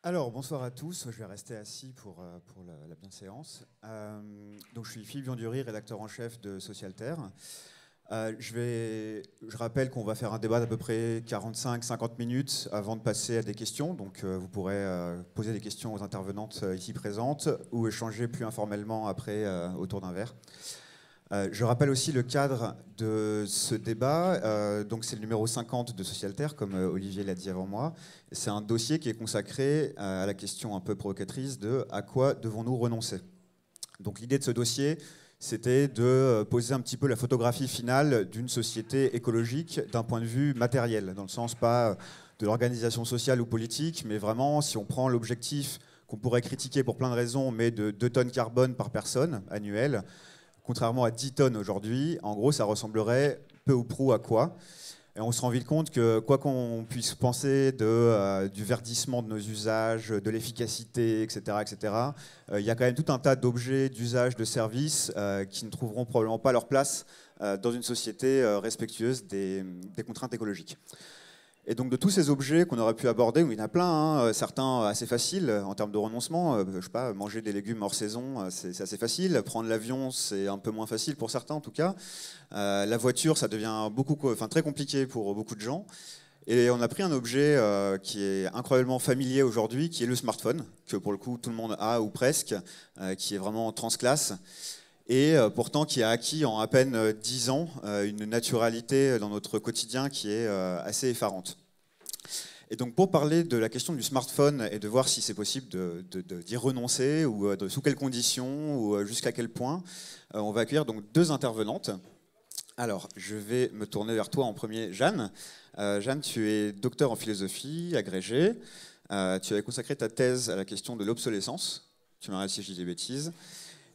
Alors, bonsoir à tous. Je vais rester assis pour la bienséance. Donc, je suis Philippe Viandury, rédacteur en chef de Socialter. Je rappelle qu'on va faire un débat d'à peu près 45-50 minutes avant de passer à des questions. Donc, vous pourrez poser des questions aux intervenantes ici présentes ou échanger plus informellement après autour d'un verre. Je rappelle aussi le cadre de ce débat. Donc c'est le numéro 50 de Socialter, comme Olivier l'a dit avant moi. C'est un dossier qui est consacré à la question un peu provocatrice de à quoi devons-nous renoncer. Donc l'idée de ce dossier, c'était de poser un petit peu la photographie finale d'une société écologique d'un point de vue matériel, dans le sens pas de l'organisation sociale ou politique, mais vraiment si on prend l'objectif qu'on pourrait critiquer pour plein de raisons, mais de 2 tonnes carbone par personne annuelle, contrairement à 10 tonnes aujourd'hui, en gros, ça ressemblerait peu ou prou à quoi? Et on se rend vite compte que quoi qu'on puisse penser du verdissement de nos usages, de l'efficacité, etc., il y a quand même tout un tas d'objets, d'usages, de services qui ne trouveront probablement pas leur place dans une société respectueuse des contraintes écologiques. Et donc de tous ces objets qu'on aurait pu aborder, il y en a plein, hein, certains assez faciles en termes de renoncement, je sais pas, manger des légumes hors saison, c'est assez facile, prendre l'avion c'est un peu moins facile pour certains en tout cas, la voiture ça devient très compliqué pour beaucoup de gens, et on a pris un objet qui est incroyablement familier aujourd'hui, qui est le smartphone, que pour le coup tout le monde a ou presque, qui est vraiment transclasse, et pourtant qui a acquis en à peine 10 ans une naturalité dans notre quotidien qui est assez effarante. Et donc pour parler de la question du smartphone et de voir si c'est possible d'y renoncer, ou sous quelles conditions, ou jusqu'à quel point, on va accueillir donc 2 intervenantes. Alors, je vais me tourner vers toi en premier, Jeanne. Jeanne, tu es docteur en philosophie, agrégée. Tu avais consacré ta thèse à la question de l'obsolescence. Tu m'arrêtes si je dis des bêtises.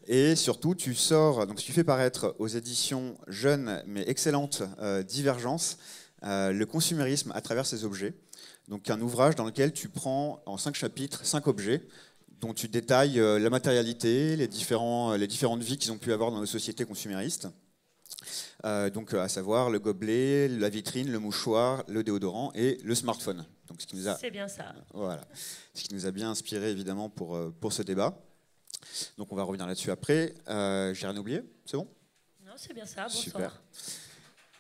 Et surtout, tu fais paraître aux éditions jeunes mais excellentes Divergence, le consumérisme à travers ses objets. Donc un ouvrage dans lequel tu prends en 5 chapitres, 5 objets, dont tu détailles la matérialité, les différentes vies qu'ils ont pu avoir dans nos sociétés consuméristes. Donc à savoir le gobelet, la vitrine, le mouchoir, le déodorant et le smartphone. Donc, c'est bien ça. Voilà. Ce qui nous a bien inspiré évidemment pour ce débat. Donc on va revenir là-dessus après. J'ai rien oublié, c'est bon? Non, c'est bien ça, bonsoir. Super.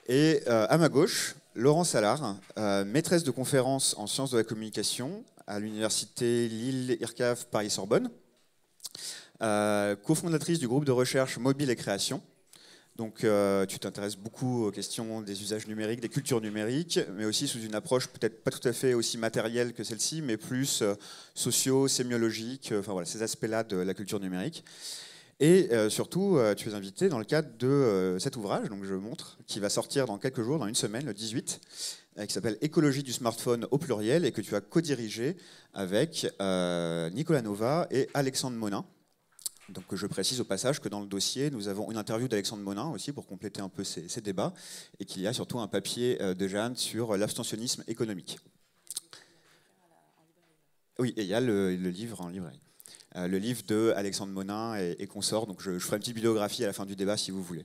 Et à ma gauche, Laurence Allard, maîtresse de conférences en sciences de la communication à l'université Lille-IRCAV Paris-Sorbonne, cofondatrice du groupe de recherche Mobile et Création. Donc tu t'intéresses beaucoup aux questions des usages numériques, des cultures numériques, mais aussi sous une approche peut-être pas tout à fait aussi matérielle que celle-ci, mais plus socio, sémiologique, enfin voilà, ces aspects-là de la culture numérique. Et surtout, tu es invité dans le cadre de cet ouvrage, donc je montre, qui va sortir dans quelques jours, dans une semaine, le 18, qui s'appelle Écologie du smartphone au pluriel, et que tu as co-dirigé avec Nicolas Nova et Alexandre Monin. Donc je précise au passage que dans le dossier, nous avons une interview d'Alexandre Monin aussi pour compléter un peu ces débats, et qu'il y a surtout un papier de Jeanne sur l'abstentionnisme économique. Oui, et il y a le livre en librairie. Le livre de Alexandre Monin et consorts, donc je ferai une petite bibliographie à la fin du débat si vous voulez.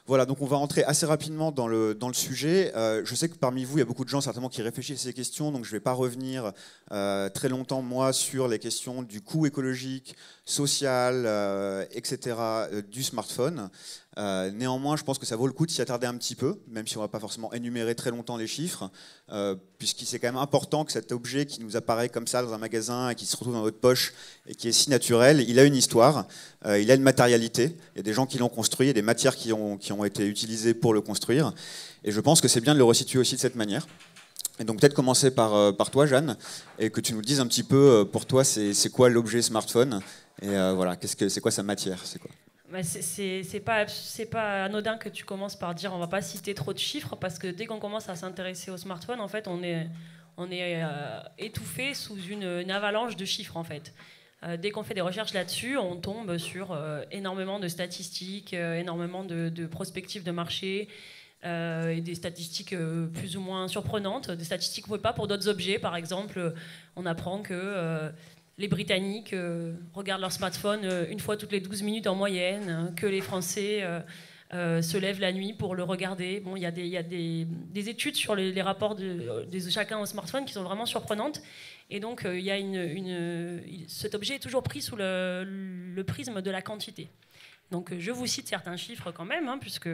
Voilà, donc on va rentrer assez rapidement dans le sujet. Je sais que parmi vous, il y a beaucoup de gens certainement qui réfléchissent à ces questions, donc je ne vais pas revenir très longtemps, moi, sur les questions du coût écologique, social, etc., du smartphone. Néanmoins, je pense que ça vaut le coup de s'y attarder un petit peu, même si on ne va pas forcément énumérer très longtemps les chiffres, puisqu'il c'est quand même important que cet objet qui nous apparaît comme ça dans un magasin et qui se retrouve dans votre poche et qui est si naturel, il a une histoire, il a une matérialité, il y a des gens qui l'ont construit, il y a des matières qui ont été utilisées pour le construire, et je pense que c'est bien de le resituer aussi de cette manière. Et donc peut-être commencer par toi, Jeanne, et que tu nous dises un petit peu, pour toi, c'est quoi l'objet smartphone, et voilà, c'est quoi sa matière, c'est quoi? C'est pas anodin que tu commences par dire on va pas citer trop de chiffres, parce que dès qu'on commence à s'intéresser au smartphone, en fait, on est étouffé sous une avalanche de chiffres en fait. Dès qu'on fait des recherches là-dessus, on tombe sur énormément de statistiques, énormément de prospectives de marché, et des statistiques plus ou moins surprenantes, des statistiques qu'on ne voit pas pour d'autres objets. Par exemple, on apprend que les Britanniques regardent leur smartphone une fois toutes les 12 minutes en moyenne, que les Français se lèvent la nuit pour le regarder. Bon, il y a des études sur les rapports de chacun au smartphone qui sont vraiment surprenantes. Et donc, il y a cet objet est toujours pris sous le prisme de la quantité. Donc, je vous cite certains chiffres quand même, hein, puisque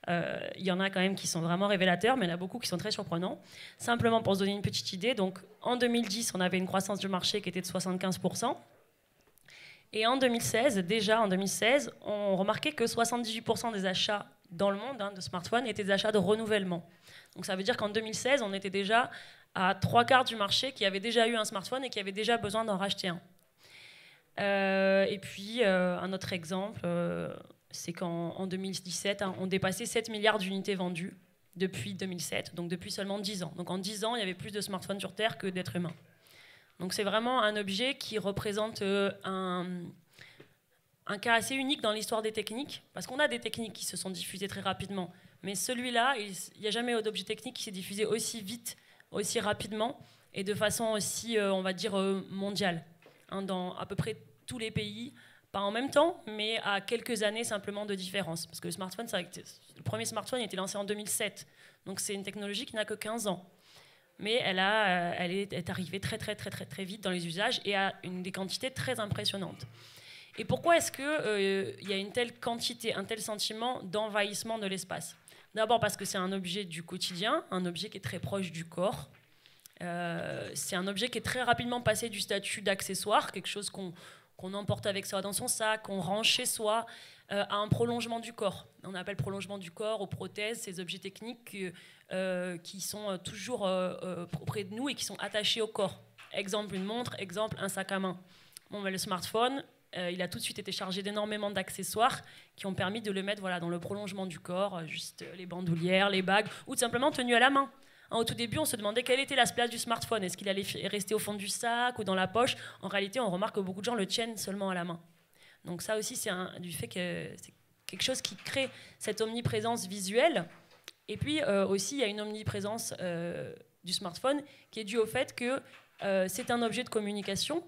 il y en a quand même qui sont vraiment révélateurs, mais il y en a beaucoup qui sont très surprenants. Simplement pour se donner une petite idée, donc en 2010, on avait une croissance du marché qui était de 75%. Et en 2016, on remarquait que 78% des achats dans le monde de smartphones étaient des achats de renouvellement. Donc ça veut dire qu'en 2016, on était déjà à 3/4 du marché qui avait déjà eu un smartphone et qui avait déjà besoin d'en racheter un. Et puis, un autre exemple, c'est qu'en 2017, on dépassait 7 milliards d'unités vendues depuis 2007, donc depuis seulement 10 ans. Donc en 10 ans, il y avait plus de smartphones sur Terre que d'êtres humains. Donc c'est vraiment un objet qui représente un cas assez unique dans l'histoire des techniques, parce qu'on a des techniques qui se sont diffusées très rapidement, mais celui-là, il n'y a jamais d'objet technique qui s'est diffusé aussi vite, aussi rapidement, et de façon aussi, on va dire, mondiale, dans à peu près tous les pays, pas en même temps, mais à quelques années simplement de différence. Parce que le premier smartphone a été lancé en 2007, donc c'est une technologie qui n'a que 15 ans. Mais elle est arrivée très vite dans les usages et à des quantités très impressionnantes. Et pourquoi est-ce qu'il y a une telle quantité, un tel sentiment d'envahissement de l'espace? D'abord parce que c'est un objet du quotidien, un objet qui est très proche du corps. C'est un objet qui est très rapidement passé du statut d'accessoire, quelque chose qu'on emporte avec soi dans son sac, qu'on range chez soi, à un prolongement du corps. On appelle prolongement du corps aux prothèses, ces objets techniques qui sont toujours auprès de nous et qui sont attachés au corps. Exemple, une montre, exemple, un sac à main. Bon, le smartphone, il a tout de suite été chargé d'énormément d'accessoires qui ont permis de le mettre dans le prolongement du corps, juste les bandoulières, les bagues, ou tout simplement tenu à la main. Au tout début, on se demandait quelle était la place du smartphone. Est-ce qu'il allait rester au fond du sac ou dans la poche? En réalité, on remarque que beaucoup de gens le tiennent seulement à la main. Donc ça aussi, c'est du fait que c'est quelque chose qui crée cette omniprésence visuelle. Et puis aussi, il y a une omniprésence du smartphone qui est due au fait que c'est un objet de communication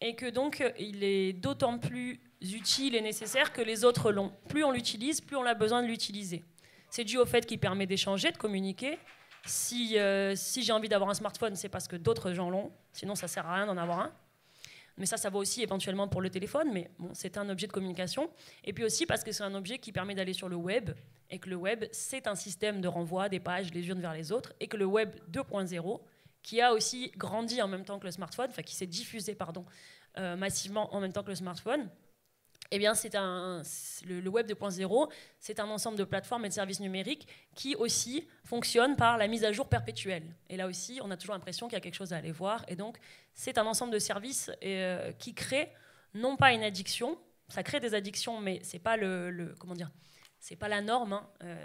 et que donc il est d'autant plus utile et nécessaire que les autres l'ont. Plus on l'utilise, plus on a besoin de l'utiliser. C'est dû au fait qu'il permet d'échanger, de communiquer. Si j'ai envie d'avoir un smartphone, c'est parce que d'autres gens l'ont. Sinon, ça ne sert à rien d'en avoir un. Mais ça vaut aussi éventuellement pour le téléphone, mais bon, c'est un objet de communication. Et puis aussi parce que c'est un objet qui permet d'aller sur le web, et que le web, c'est un système de renvoi des pages les unes vers les autres, et que le web 2.0, qui a aussi grandi en même temps que le smartphone, enfin qui s'est diffusé massivement en même temps que le smartphone, eh bien, le Web 2.0, c'est un ensemble de plateformes et de services numériques qui aussi fonctionnent par la mise à jour perpétuelle. Et là aussi, on a toujours l'impression qu'il y a quelque chose à aller voir. Et donc, c'est un ensemble de services qui crée non pas une addiction, ça crée des addictions, mais c'est pas comment dire, c'est pas la norme,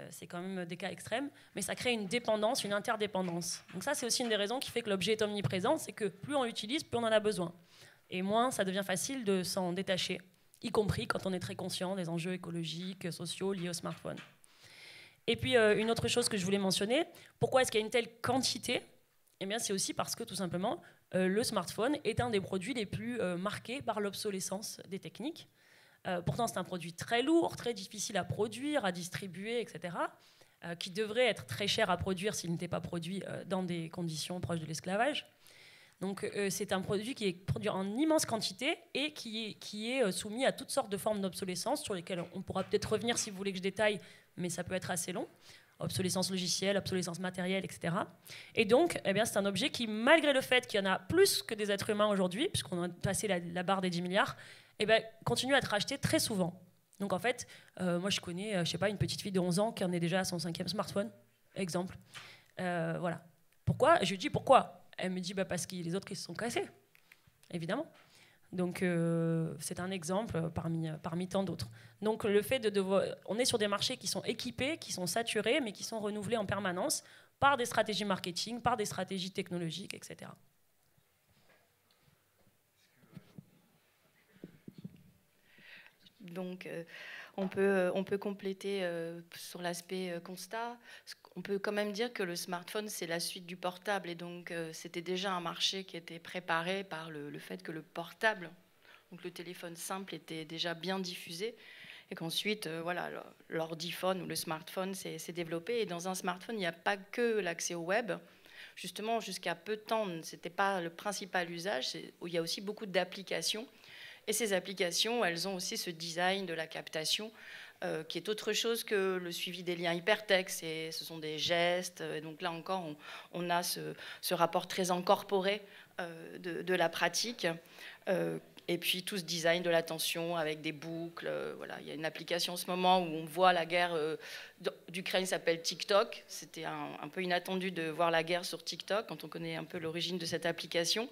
c'est quand même des cas extrêmes, mais ça crée une dépendance, une interdépendance. Donc ça, c'est aussi une des raisons qui fait que l'objet est omniprésent, c'est que plus on l'utilise, plus on en a besoin. Et moins ça devient facile de s'en détacher, y compris quand on est très conscient des enjeux écologiques, sociaux liés au smartphone. Et puis, une autre chose que je voulais mentionner, pourquoi est-ce qu'il y a une telle quantité? Eh bien, c'est aussi parce que, tout simplement, le smartphone est un des produits les plus marqués par l'obsolescence des techniques. Pourtant, c'est un produit très lourd, très difficile à produire, à distribuer, etc., qui devrait être très cher à produire s'il n'était pas produit dans des conditions proches de l'esclavage. Donc c'est un produit qui est produit en immense quantité et qui est soumis à toutes sortes de formes d'obsolescence sur lesquelles on pourra peut-être revenir si vous voulez que je détaille, mais ça peut être assez long. Obsolescence logicielle, obsolescence matérielle, etc. Et donc, eh bien, c'est un objet qui, malgré le fait qu'il y en a plus que des êtres humains aujourd'hui, puisqu'on a passé la barre des 10 milliards, eh bien, continue à être acheté très souvent. Donc en fait, moi je connais, je sais pas, une petite fille de 11 ans qui en est déjà à son 5e smartphone, exemple. Voilà. Pourquoi? Je lui dis pourquoi? Elle me dit parce que les autres ils se sont cassés, évidemment. Donc c'est un exemple parmi tant d'autres. Donc le fait on est sur des marchés qui sont équipés, qui sont saturés, mais qui sont renouvelés en permanence par des stratégies marketing, par des stratégies technologiques, etc. Donc on peut compléter sur l'aspect constat. On peut quand même dire que le smartphone, c'est la suite du portable. Et donc, c'était déjà un marché qui était préparé par le fait que le portable, donc le téléphone simple, était déjà bien diffusé. Et qu'ensuite, voilà, l'ordiphone ou le smartphone s'est développé. Et dans un smartphone, il n'y a pas que l'accès au web. Justement, jusqu'à peu de temps, ce n'était pas le principal usage. Il y a aussi beaucoup d'applications. Et ces applications, elles ont aussi ce design de la captation qui est autre chose que le suivi des liens hypertextes. Et ce sont des gestes. Et donc là encore, on a ce rapport très incorporé de la pratique. Et puis tout ce design de l'attention avec des boucles. Voilà. Il y a une application en ce moment où on voit la guerre d'Ukraine s'appelle TikTok. C'était un peu inattendu de voir la guerre sur TikTok quand on connaît un peu l'origine de cette application.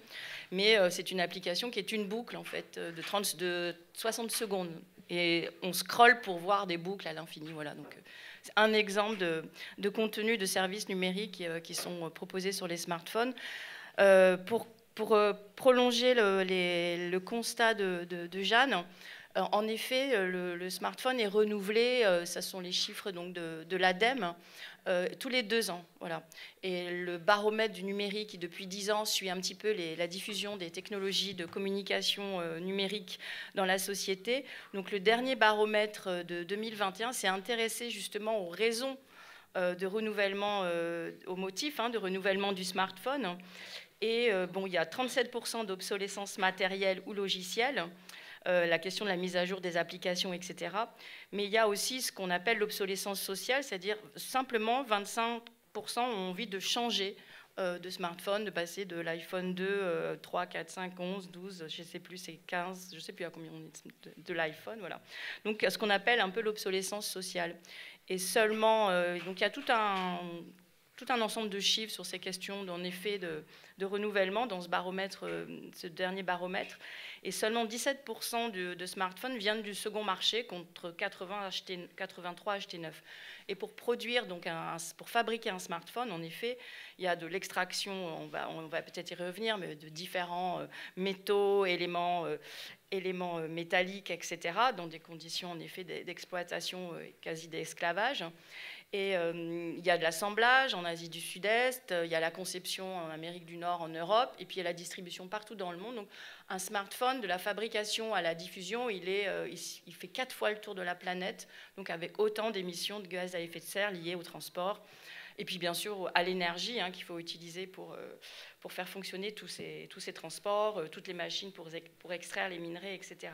Mais c'est une application qui est une boucle en fait de 60 secondes. Et on scrolle pour voir des boucles à l'infini. Voilà. Donc c'est un exemple de contenu de services numériques qui sont proposés sur les smartphones. Pour prolonger le constat de Jeanne, en effet, le smartphone est renouvelé, ce sont les chiffres donc, de l'ADEME, tous les 2 ans. Voilà. Et le baromètre du numérique, qui depuis 10 ans suit un petit peu la diffusion des technologies de communication numérique dans la société. Donc le dernier baromètre de 2021 s'est intéressé justement aux raisons de renouvellement, aux motifs de renouvellement du smartphone. Et bon, il y a 37% d'obsolescence matérielle ou logicielle, la question de la mise à jour des applications, etc. Mais il y a aussi ce qu'on appelle l'obsolescence sociale, c'est-à-dire simplement 25% ont envie de changer de smartphone, de passer de l'iPhone 2, 3, 4, 5, 11, 12, je ne sais plus, c'est 15, je ne sais plus à combien on est de l'iPhone. Voilà. Donc ce qu'on appelle un peu l'obsolescence sociale. Et seulement, donc il y a tout un ensemble de chiffres sur ces questions en effet de renouvellement dans ce baromètre, ce dernier baromètre. Et seulement 17% de smartphones viennent du second marché contre 83 achetés neufs. Et pour produire, donc pour fabriquer un smartphone, en effet, il y a de l'extraction, on va peut-être y revenir, mais de différents métaux, éléments métalliques, etc., dans des conditions en effet d'exploitation quasi d'esclavage. Et il y a de l'assemblage en Asie du Sud-Est, il y a la conception en Amérique du Nord, en Europe, et puis il y a la distribution partout dans le monde. Donc un smartphone, de la fabrication à la diffusion, il fait 4 fois le tour de la planète, donc avec autant d'émissions de gaz à effet de serre liées au transport. Et puis bien sûr à l'énergie qu'il faut utiliser pour faire fonctionner tous ces transports, toutes les machines pour extraire les minerais, etc.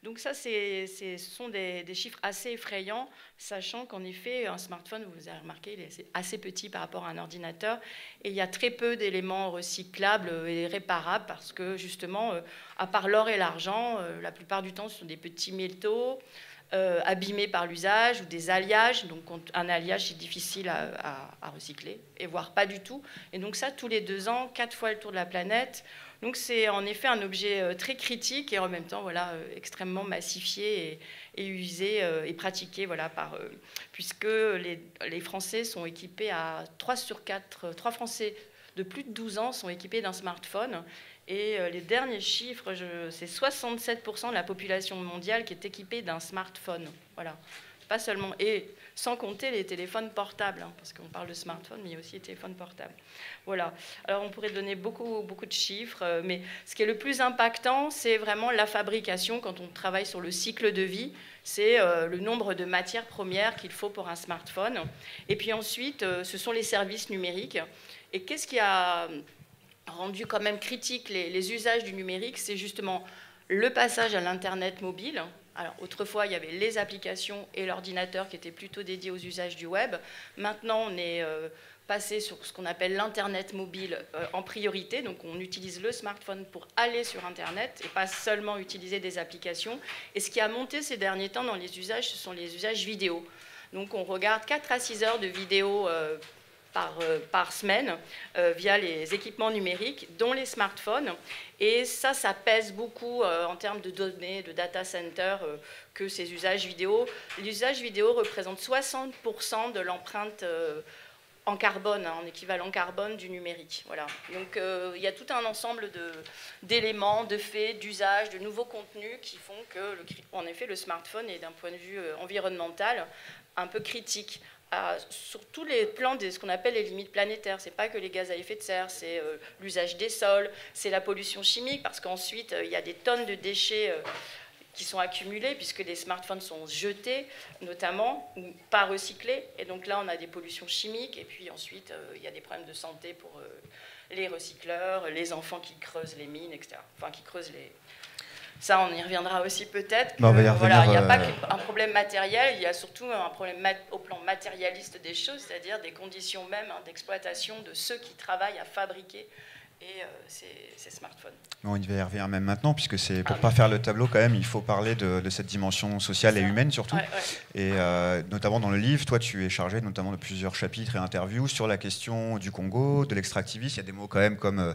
Donc ça, ce sont des chiffres assez effrayants, sachant qu'en effet, un smartphone, vous avez remarqué, il est assez petit par rapport à un ordinateur, et il y a très peu d'éléments recyclables et réparables, parce que justement, à part l'or et l'argent, la plupart du temps, ce sont des petits métaux abîmés par l'usage ou des alliages. Donc un alliage, c'est difficile à recycler, et voire pas du tout. Et donc ça, tous les 2 ans, 4 fois le tour de la planète. Donc c'est en effet un objet très critique et en même temps extrêmement massifié et usé et pratiqué puisque les Français sont équipés à 3 sur 4, 3 Français de plus de 12 ans sont équipés d'un smartphone. Et les derniers chiffres, c'est 67% de la population mondiale qui est équipée d'un smartphone. Voilà. Pas seulement, et sans compter les téléphones portables, parce qu'on parle de smartphone, mais il y a aussi les téléphones portables. Voilà. Alors on pourrait donner beaucoup de chiffres, mais ce qui est le plus impactant, c'est vraiment la fabrication quand on travaille sur le cycle de vie. C'est le nombre de matières premières qu'il faut pour un smartphone. Et puis ensuite, ce sont les services numériques. Et qu'est-ce qui a rendu quand même critique les usages du numérique? C'est justement le passage à l'Internet mobile. Alors, autrefois, il y avait les applications et l'ordinateur qui étaient plutôt dédiés aux usages du web. Maintenant, on est passé sur ce qu'on appelle l'Internet mobile en priorité. Donc, on utilise le smartphone pour aller sur Internet et pas seulement utiliser des applications. Et ce qui a monté ces derniers temps dans les usages, ce sont les usages vidéo. Donc, on regarde 4 à 6 heures de vidéo par semaine via les équipements numériques, dont les smartphones. Et ça pèse beaucoup en termes de données, de data center, que ces usages vidéo. L'usage vidéo représente 60% de l'empreinte en carbone, en équivalent carbone du numérique. Voilà. Donc il y a tout un ensemble d'éléments, de faits, d'usages, de nouveaux contenus qui font que, en effet, le smartphone est d'un point de vue environnemental un peu critique. Sur tous les plans de ce qu'on appelle les limites planétaires. Ce n'est pas que les gaz à effet de serre, c'est l'usage des sols, c'est la pollution chimique, parce qu'ensuite, il y a des tonnes de déchets qui sont accumulées, puisque les smartphones sont jetés, notamment, ou pas recyclés. Et donc là, on a des pollutions chimiques. Et puis ensuite, il y a des problèmes de santé pour les recycleurs, les enfants qui creusent les mines, etc. Enfin, qui creusent les... Ça, on y reviendra aussi peut-être. Voilà, il n'y a pas qu'un problème matériel, il y a surtout un problème au plan matérialiste des choses, c'est-à-dire des conditions même d'exploitation de ceux qui travaillent à fabriquer ces smartphones. On y revient même maintenant, puisque c'est pour ne pas faire le tableau quand même, il faut parler de cette dimension sociale et humaine surtout. Et notamment dans le livre, toi tu es chargé notamment de plusieurs chapitres et interviews sur la question du Congo, de l'extractivisme. Il y a des mots quand même comme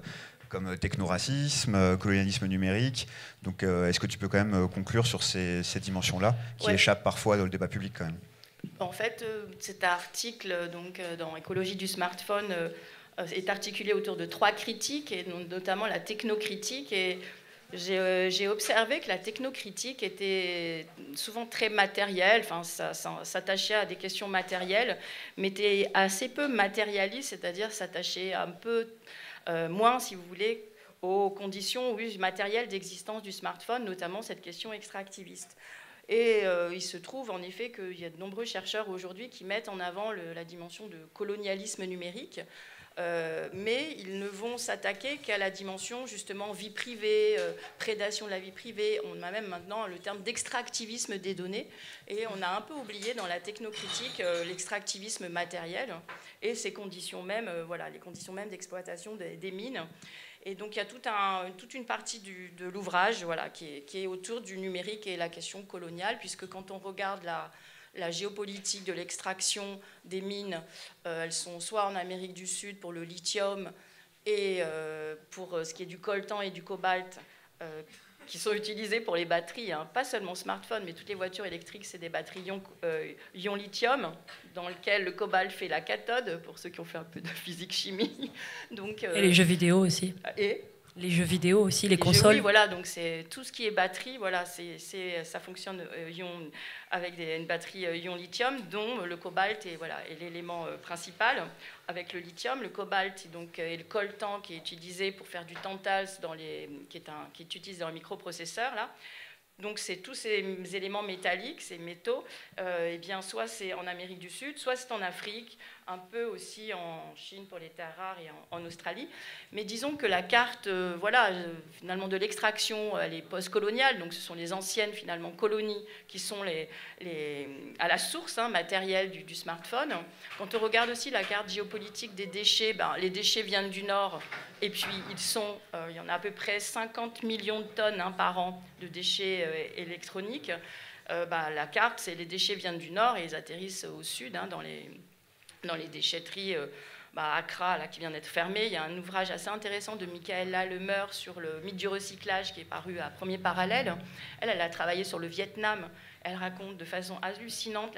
technoracisme, colonialisme numérique. Donc est-ce que tu peux quand même conclure sur ces dimensions-là qui échappent parfois dans le débat public quand même? En fait, cet article donc, dans Écologie du smartphone est articulé autour de 3 critiques, et notamment la technocritique. Et j'ai observé que la technocritique était souvent très matérielle, enfin, ça s'attachait à des questions matérielles, mais était assez peu matérialiste, c'est-à-dire s'attachait un peu moins, si vous voulez, aux conditions matérielles d'existence du smartphone, notamment cette question extractiviste. Et il se trouve en effet qu'il y a de nombreux chercheurs aujourd'hui qui mettent en avant la dimension de colonialisme numérique, mais ils ne vont s'attaquer qu'à la dimension justement vie privée, prédation de la vie privée. On a même maintenant le terme d'extractivisme des données, et on a un peu oublié dans la technocritique l'extractivisme matériel et ses conditions même, les conditions même d'exploitation des mines. Et donc il y a toute une partie de l'ouvrage qui est autour du numérique et la question coloniale, puisque quand on regarde la géopolitique de l'extraction des mines, elles sont soit en Amérique du Sud pour le lithium et pour ce qui est du coltan et du cobalt, qui sont utilisés pour les batteries, hein, pas seulement smartphones, mais toutes les voitures électriques, c'est des batteries ion lithium, dans lesquelles le cobalt fait la cathode, pour ceux qui ont fait un peu de physique-chimie. Donc, et les jeux vidéo aussi. Et les jeux vidéo aussi, les consoles. Oui, voilà, donc c'est tout ce qui est batterie, voilà, ça fonctionne avec une batterie ion lithium, dont le cobalt est l'élément principal. Avec le lithium, le cobalt et le coltan qui est utilisé pour faire du tantals qui est utilisé dans les microprocesseurs là. Donc c'est tous ces éléments métalliques, ces métaux, eh bien soit c'est en Amérique du Sud, soit c'est en Afrique, un peu aussi en Chine pour les terres rares et en Australie. Mais disons que la carte, finalement de l'extraction, elle est post-coloniale, donc ce sont les anciennes finalement colonies qui sont à la source matérielle du smartphone. Quand on regarde aussi la carte géopolitique des déchets, les déchets viennent du Nord, et puis il y en a à peu près 50 millions de tonnes par an de déchets électroniques. La carte, c'est les déchets viennent du Nord et ils atterrissent au Sud, dans les déchetteries. Accra, qui vient d'être fermée. Il y a un ouvrage assez intéressant de Michaela Lemeur sur le mythe du recyclage qui est paru à Premier Parallèle. Elle a travaillé sur le Vietnam. Elle raconte de façon hallucinante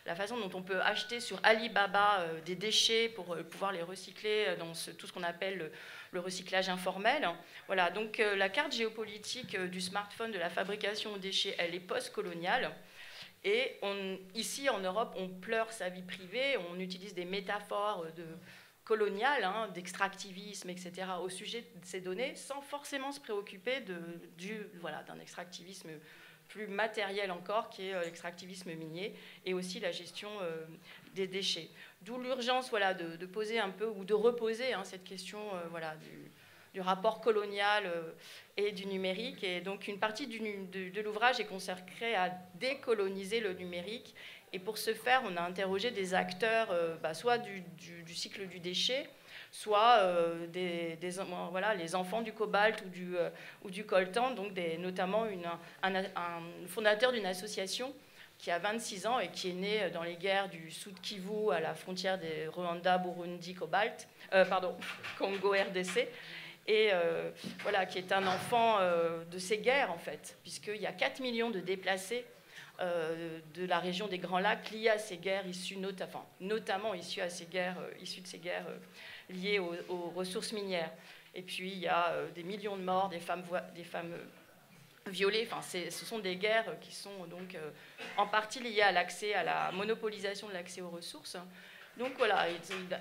la façon dont on peut acheter sur Alibaba des déchets pour pouvoir les recycler dans tout ce qu'on appelle le recyclage informel. Voilà, donc la carte géopolitique du smartphone, de la fabrication aux déchets, elle est post-coloniale. Et ici, en Europe, on pleure sa vie privée, on utilise des métaphores coloniales, d'extractivisme, etc., au sujet de ces données, sans forcément se préoccuper d'un extractivisme plus matériel encore, qui est l'extractivisme minier, et aussi la gestion des déchets. D'où l'urgence de poser un peu, ou de reposer cette question du rapport colonial et du numérique. Et donc une partie de l'ouvrage est consacrée à décoloniser le numérique. Et pour ce faire, on a interrogé des acteurs, soit du cycle du déchet, soit les enfants du cobalt ou du coltan, donc notamment un fondateur d'une association qui a 26 ans et qui est né dans les guerres du Sud Kivu à la frontière des Rwanda, Burundi, Congo, RDC. Et qui est un enfant de ces guerres, en fait, puisqu'il y a 4 millions de déplacés de la région des Grands Lacs liés à ces guerres, notamment issus de ces guerres liées aux ressources minières. Et puis, il y a des millions de morts, des femmes violées. Ce sont des guerres qui sont donc en partie liées à la monopolisation de l'accès aux ressources. Donc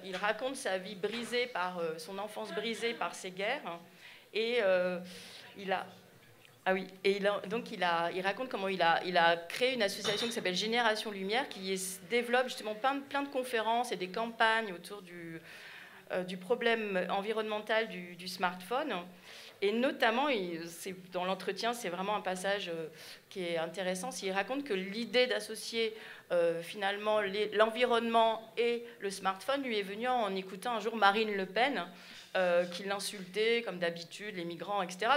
il raconte sa vie brisée son enfance brisée par ces guerres, et il a... Ah oui, et il raconte comment il a créé une association qui s'appelle Génération Lumière, qui développe justement plein de conférences et des campagnes autour du problème environnemental du smartphone. Et notamment, dans l'entretien, c'est vraiment un passage qui est intéressant. Il raconte que l'idée d'associer finalement l'environnement et le smartphone lui est venue en écoutant un jour Marine Le Pen, qui l'insultait, comme d'habitude, les migrants, etc.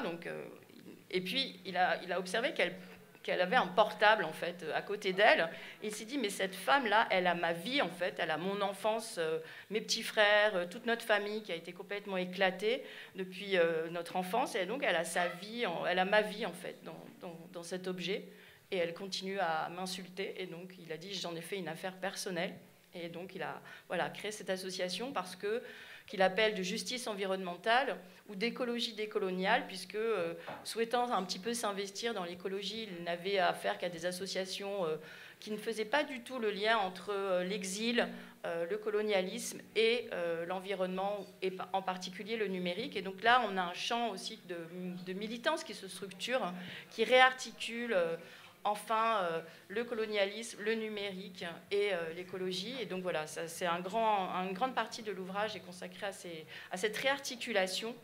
Et puis, il a observé qu'elle avait un portable, en fait, à côté d'elle. Et il s'est dit, mais cette femme-là, elle a ma vie, en fait. Elle a mon enfance, mes petits frères, toute notre famille qui a été complètement éclatée depuis notre enfance. Et donc, elle a sa vie, elle a ma vie, en fait, dans cet objet. Et elle continue à m'insulter. Et donc, il a dit, j'en ai fait une affaire personnelle. Et donc, il a créé cette association parce que qu'il appelle de justice environnementale ou d'écologie décoloniale, puisque souhaitant un petit peu s'investir dans l'écologie, il n'avait affaire qu'à des associations qui ne faisaient pas du tout le lien entre l'exil, le colonialisme et l'environnement, et en particulier le numérique. Et donc là, on a un champ aussi de militance qui se structure, qui réarticule enfin le colonialisme, le numérique et l'écologie. Et donc voilà, c'est une grande partie de l'ouvrage est consacrée à cette réarticulation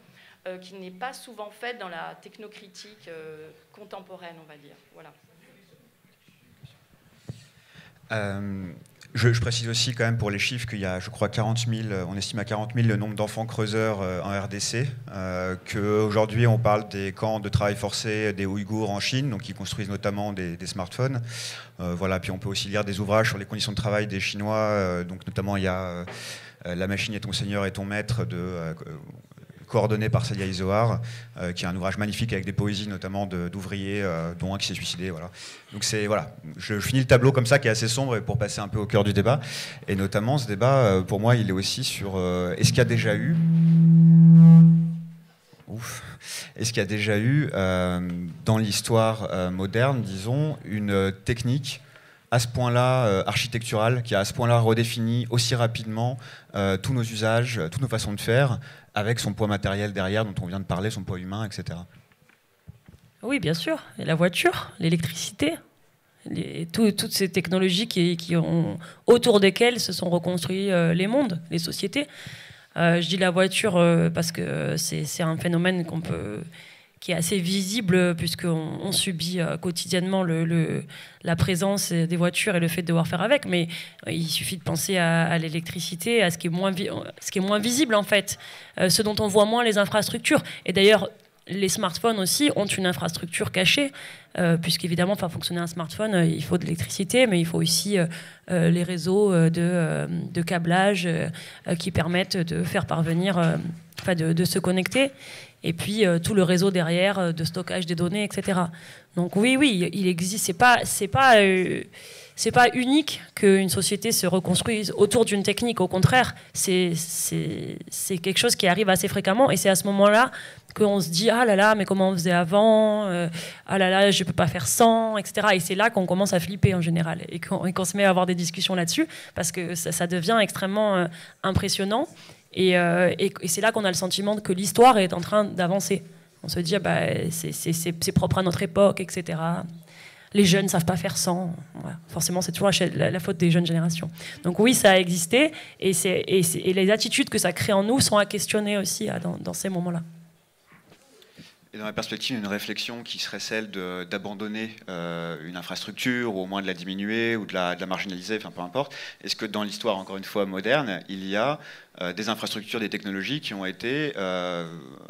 qui n'est pas souvent faite dans la technocritique contemporaine, on va dire. Voilà. Je précise aussi quand même pour les chiffres qu'il y a, je crois, 40 000, on estime à 40 000 le nombre d'enfants creuseurs en RDC, qu'aujourd'hui on parle des camps de travail forcé des Ouïghours en Chine, donc qui construisent notamment des smartphones. Voilà, puis on peut aussi lire des ouvrages sur les conditions de travail des Chinois, donc notamment il y a La machine est ton seigneur et ton maître coordonné par Célia Isoard, qui est un ouvrage magnifique avec des poésies notamment d'ouvriers, dont un qui s'est suicidé. Voilà. Donc je finis le tableau comme ça qui est assez sombre pour passer un peu au cœur du débat. Et notamment ce débat, pour moi, il est aussi sur est-ce qu'il y a déjà eu dans l'histoire moderne, disons, une technique à ce point-là architecturale, qui a à ce point-là redéfini aussi rapidement tous nos usages, toutes nos façons de faire, avec son poids matériel derrière, dont on vient de parler, son poids humain, etc. Oui, bien sûr. Et la voiture, l'électricité, toutes ces technologies autour desquelles se sont reconstruits les mondes, les sociétés. Je dis la voiture parce que c'est un phénomène qui est assez visible puisqu'on subit quotidiennement la présence des voitures et le fait de devoir faire avec. Mais il suffit de penser à l'électricité, à ce qui est moins visible en fait, ce dont on voit moins les infrastructures. Et d'ailleurs, les smartphones aussi ont une infrastructure cachée, puisqu'évidemment, pour faire fonctionner un smartphone, il faut de l'électricité, mais il faut aussi les réseaux de câblage qui permettent de faire parvenir, de se connecter. Et puis tout le réseau derrière de stockage des données, etc. Donc oui, il existe. C'est pas unique qu'une société se reconstruise autour d'une technique. Au contraire, c'est quelque chose qui arrive assez fréquemment. Et c'est à ce moment-là qu'on se dit ah là là, mais comment on faisait avant, ah là là, je peux pas faire sans, etc. Et c'est là qu'on commence à flipper en général et qu'on se met à avoir des discussions là-dessus parce que ça devient extrêmement impressionnant. Et c'est là qu'on a le sentiment que l'histoire est en train d'avancer. On se dit, c'est propre à notre époque, etc. Les jeunes ne savent pas faire sans. Voilà. Forcément, c'est toujours la faute des jeunes générations. Donc oui, ça a existé. Et les attitudes que ça crée en nous sont à questionner aussi dans ces moments-là. Et dans la perspective, une réflexion qui serait celle d'abandonner une infrastructure, ou au moins de la diminuer, ou de la marginaliser, enfin peu importe. Est-ce que dans l'histoire, encore une fois, moderne, il y a des infrastructures, des technologies qui ont été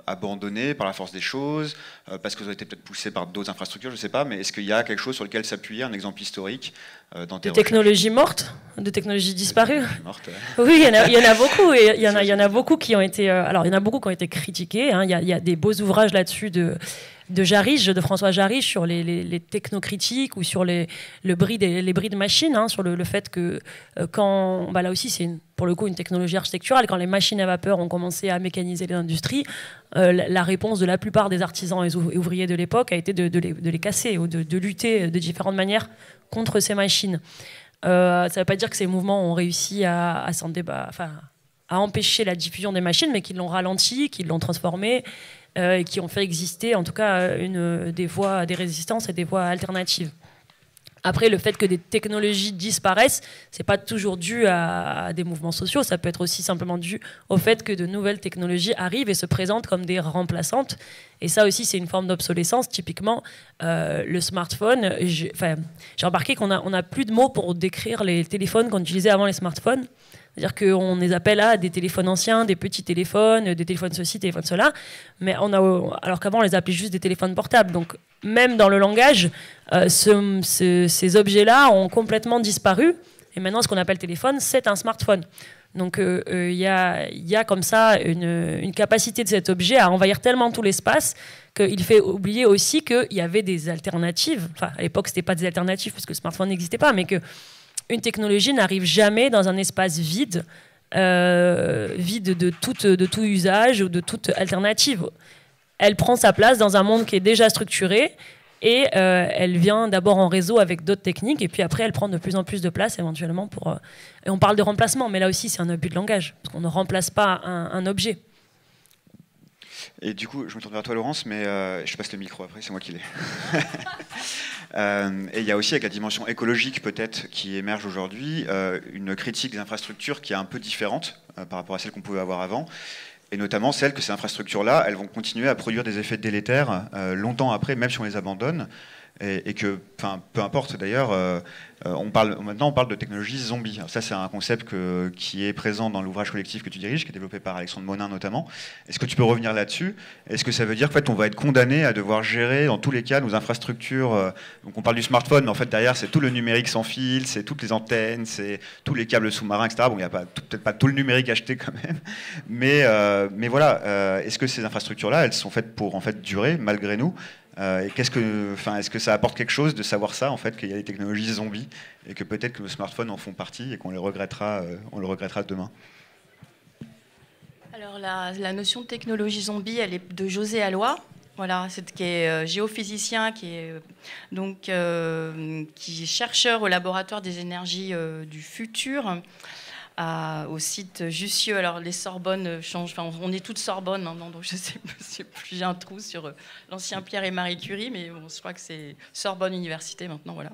abandonnées par la force des choses, parce qu'elles ont été peut-être poussées par d'autres infrastructures, je ne sais pas, mais est-ce qu'il y a quelque chose sur lequel s'appuyer, un exemple historique dans tes recherches ? De technologies mortes, de technologies disparues. Mortes, Oui, il y en a beaucoup, et il y en a beaucoup qui ont été. Alors, il y en a beaucoup qui ont été critiqués. Hein. Il y a des beaux ouvrages là-dessus de Jarige, de François Jarige, sur les technocritiques ou sur les bris de machines, hein, sur le fait que quand, là aussi c'est pour le coup une technologie architecturale, quand les machines à vapeur ont commencé à mécaniser les industries, la réponse de la plupart des artisans et ouvriers de l'époque a été de les casser ou de lutter de différentes manières contre ces machines. Ça ne veut pas dire que ces mouvements ont réussi à empêcher la diffusion des machines, mais qu'ils l'ont ralenti, qu'ils l'ont transformé. et qui ont fait exister en tout cas des voies, des résistances et des voies alternatives. Après, le fait que des technologies disparaissent, c'est pas toujours dû à des mouvements sociaux, ça peut être aussi simplement dû au fait que de nouvelles technologies arrivent et se présentent comme des remplaçantes. Et ça aussi, c'est une forme d'obsolescence. Typiquement, le smartphone, j'ai remarqué qu'on a plus de mots pour décrire les téléphones qu'on utilisait avant les smartphones. C'est-à-dire qu'on les appelle des téléphones anciens, des petits téléphones, des téléphones ceci, téléphones cela, mais alors qu'avant on les appelait juste des téléphones portables. Donc même dans le langage, ces objets-là ont complètement disparu. Et maintenant, ce qu'on appelle téléphone, c'est un smartphone. Donc il y a comme ça une capacité de cet objet à envahir tellement tout l'espace qu'il fait oublier aussi qu'il y avait des alternatives. Enfin, à l'époque, c'était pas des alternatives parce que le smartphone n'existait pas, mais que une technologie n'arrive jamais dans un espace vide, vide de tout usage ou de toute alternative. Elle prend sa place dans un monde qui est déjà structuré et elle vient d'abord en réseau avec d'autres techniques et puis après elle prend de plus en plus de place éventuellement pour... Et on parle de remplacement, mais là aussi c'est un abus de langage, parce qu'on ne remplace pas un objet. Et du coup, je me tourne vers toi, Laurence, mais je passe le micro après, c'est moi qui l'ai. Et il y a aussi, avec la dimension écologique peut-être qui émerge aujourd'hui, une critique des infrastructures qui est un peu différente par rapport à celle qu'on pouvait avoir avant, et notamment celle que ces infrastructures-là, elles vont continuer à produire des effets délétères longtemps après, même si on les abandonne, et que, peu importe d'ailleurs, maintenant on parle de technologie zombie. Alors ça, c'est un concept qui est présent dans l'ouvrage collectif que tu diriges, qui est développé par Alexandre Monin notamment. Est-ce que tu peux revenir là-dessus? Est-ce que ça veut dire qu'en fait, on va être condamné à devoir gérer dans tous les cas nos infrastructures? Donc on parle du smartphone, mais en fait derrière, c'est tout le numérique sans fil, c'est toutes les antennes, c'est tous les câbles sous-marins, etc. Bon, il n'y a peut-être pas tout le numérique acheté quand même, mais voilà. Est-ce que ces infrastructures-là, elles sont faites pour en fait durer malgré nous? Est-ce que ça apporte quelque chose de savoir ça, en fait, qu'il y a des technologies zombies et que peut-être que nos smartphones en font partie et qu'on le regrettera demain? Alors la notion de technologie zombie, elle est de José Alloy. Voilà, qui est géophysicien, qui est chercheur au laboratoire des énergies du futur. Au site Jussieu. Alors les Sorbonnes changent, on est toutes Sorbonne maintenant, donc je sais plus, j'ai un trou sur l'ancien Pierre et Marie Curie, mais bon, je crois que c'est Sorbonne Université maintenant, voilà.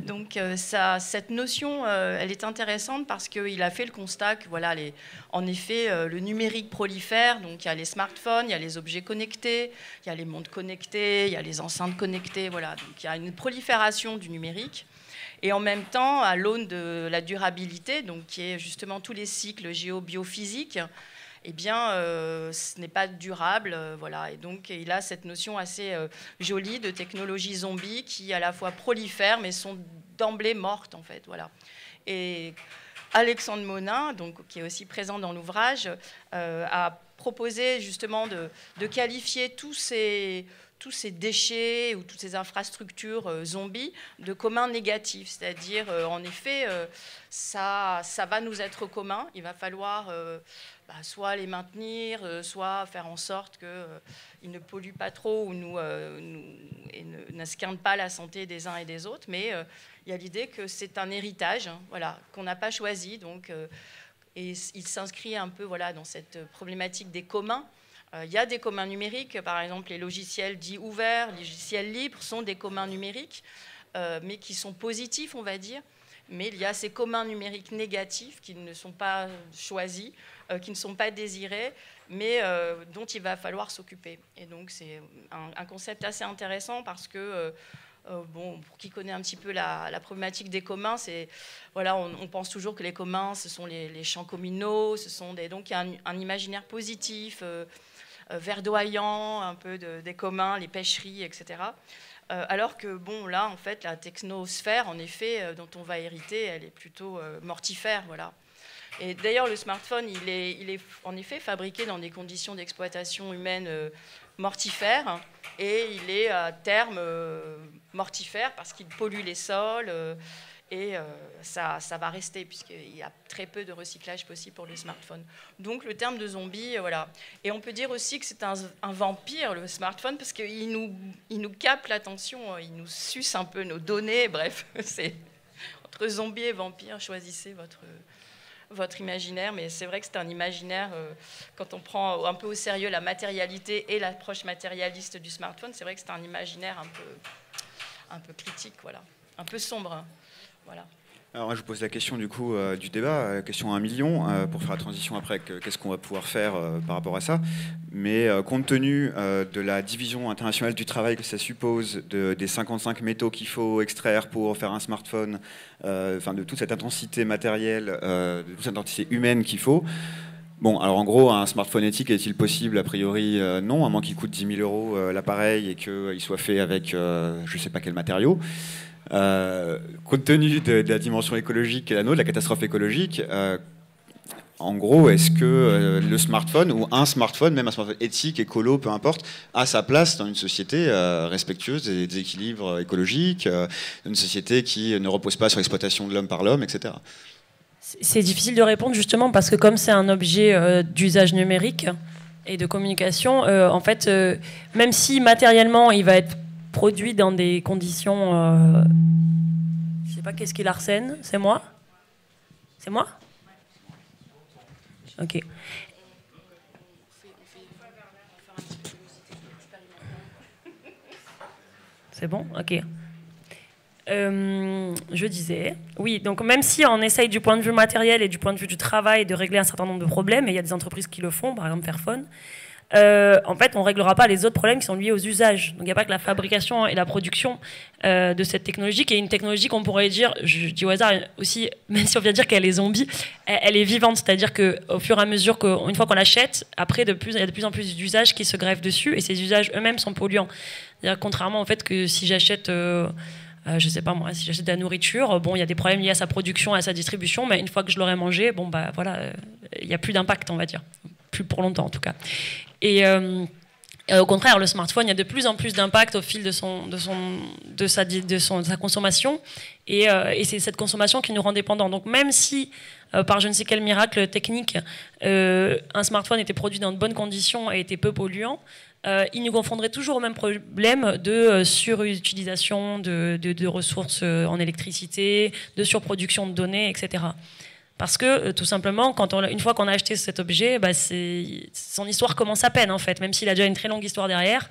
Donc cette notion, elle est intéressante parce qu'il a fait le constat que voilà, en effet, le numérique prolifère, donc il y a les smartphones, il y a les objets connectés, il y a les montres connectées, il y a les enceintes connectées, voilà, donc il y a une prolifération du numérique. Et en même temps, à l'aune de la durabilité, donc qui est justement tous les cycles géobiophysiques, eh bien, ce n'est pas durable, voilà. Et donc, il a cette notion assez jolie de technologie zombie qui à la fois prolifèrent, mais sont d'emblée mortes, en fait, voilà. Et Alexandre Monin, donc, qui est aussi présent dans l'ouvrage, a proposé justement de qualifier tous ces déchets ou toutes ces infrastructures zombies de communs négatifs. C'est-à-dire, en effet, ça va nous être commun. Il va falloir soit les maintenir, soit faire en sorte qu'ils ne polluent pas trop ou et ne squintent pas la santé des uns et des autres. Mais il y a l'idée que c'est un héritage, hein, voilà, qu'on n'a pas choisi. Donc, et il s'inscrit un peu voilà, dans cette problématique des communs. Il y a des communs numériques, par exemple les logiciels dits ouverts, les logiciels libres sont des communs numériques, mais qui sont positifs, on va dire. Mais il y a ces communs numériques négatifs qui ne sont pas choisis, qui ne sont pas désirés, mais dont il va falloir s'occuper. Et donc c'est un concept assez intéressant parce que, bon, pour qui connaît un petit peu la problématique des communs, voilà, on pense toujours que les communs, ce sont les champs communaux, donc il y a un imaginaire positif, verdoyant, un peu des communs, les pêcheries, etc. Alors que, bon, là, en fait, la technosphère, en effet, dont on va hériter, elle est plutôt mortifère, voilà. Et d'ailleurs, le smartphone, il est en effet fabriqué dans des conditions d'exploitation humaine mortifères, et il est à terme mortifère parce qu'il pollue les sols, et ça va rester, puisqu'il y a très peu de recyclage possible pour les smartphones. Donc le terme de zombie, voilà. Et on peut dire aussi que c'est un vampire, le smartphone, parce qu'il nous capte l'attention, il nous suce un peu nos données, bref, c'est entre zombie et vampire, choisissez votre imaginaire, mais c'est vrai que c'est un imaginaire, quand on prend un peu au sérieux la matérialité et l'approche matérialiste du smartphone, c'est vrai que c'est un imaginaire un peu critique, voilà, un peu sombre. Voilà. Alors moi, je vous pose la question du coup du débat, question à 1 million, pour faire la transition après, qu'est-ce qu'on va pouvoir faire par rapport à ça. Mais compte tenu de la division internationale du travail que ça suppose, des 55 métaux qu'il faut extraire pour faire un smartphone, de toute cette intensité matérielle, de toute cette intensité humaine qu'il faut, bon, alors en gros, un smartphone éthique est-il possible? A priori, non, à moins qu'il coûte 10 000 € l'appareil et qu'il soit fait avec je ne sais pas quel matériau. Compte tenu de la dimension écologique et la nôtre, de la catastrophe écologique, en gros, est-ce que le smartphone ou un smartphone, même un smartphone éthique, écolo, peu importe, a sa place dans une société respectueuse des équilibres écologiques, une société qui ne repose pas sur l'exploitation de l'homme par l'homme, etc. C'est difficile de répondre justement parce que comme c'est un objet d'usage numérique et de communication, en fait, même si matériellement il va être produit dans des conditions... je sais pas, qu'est-ce qu'il arsène? C'est moi? C'est moi? Ok. C'est bon? Ok. Je disais, oui, donc même si on essaye du point de vue matériel et du point de vue du travail de régler un certain nombre de problèmes, et il y a des entreprises qui le font, par exemple Fairphone, en fait, on ne réglera pas les autres problèmes qui sont liés aux usages. Donc il n'y a pas que la fabrication et la production de cette technologie, qui est une technologie qu'on pourrait dire, je dis au hasard aussi, même si on vient de dire qu'elle est zombie, elle est vivante, c'est-à-dire qu'au fur et à mesure qu'une fois qu'on l'achète, après, il y a de plus en plus d'usages qui se greffent dessus, et ces usages eux-mêmes sont polluants. C'est-à-dire, contrairement au fait que si j'achète... je sais pas moi, si j'achète de la nourriture, bon, il y a des problèmes liés à sa production, à sa distribution, mais une fois que je l'aurai mangé, bon, bah voilà, il n'y a plus d'impact, on va dire. Plus pour longtemps, en tout cas. Et au contraire, le smartphone, il y a de plus en plus d'impact au fil de sa consommation. Et c'est cette consommation qui nous rend dépendants. Donc même si, par je ne sais quel miracle technique, un smartphone était produit dans de bonnes conditions et était peu polluant, il nous confondrait toujours au même problème de surutilisation de ressources en électricité, de surproduction de données, etc. Parce que, tout simplement, une fois qu'on a acheté cet objet, bah, son histoire commence à peine, en fait. Même s'il a déjà une très longue histoire derrière,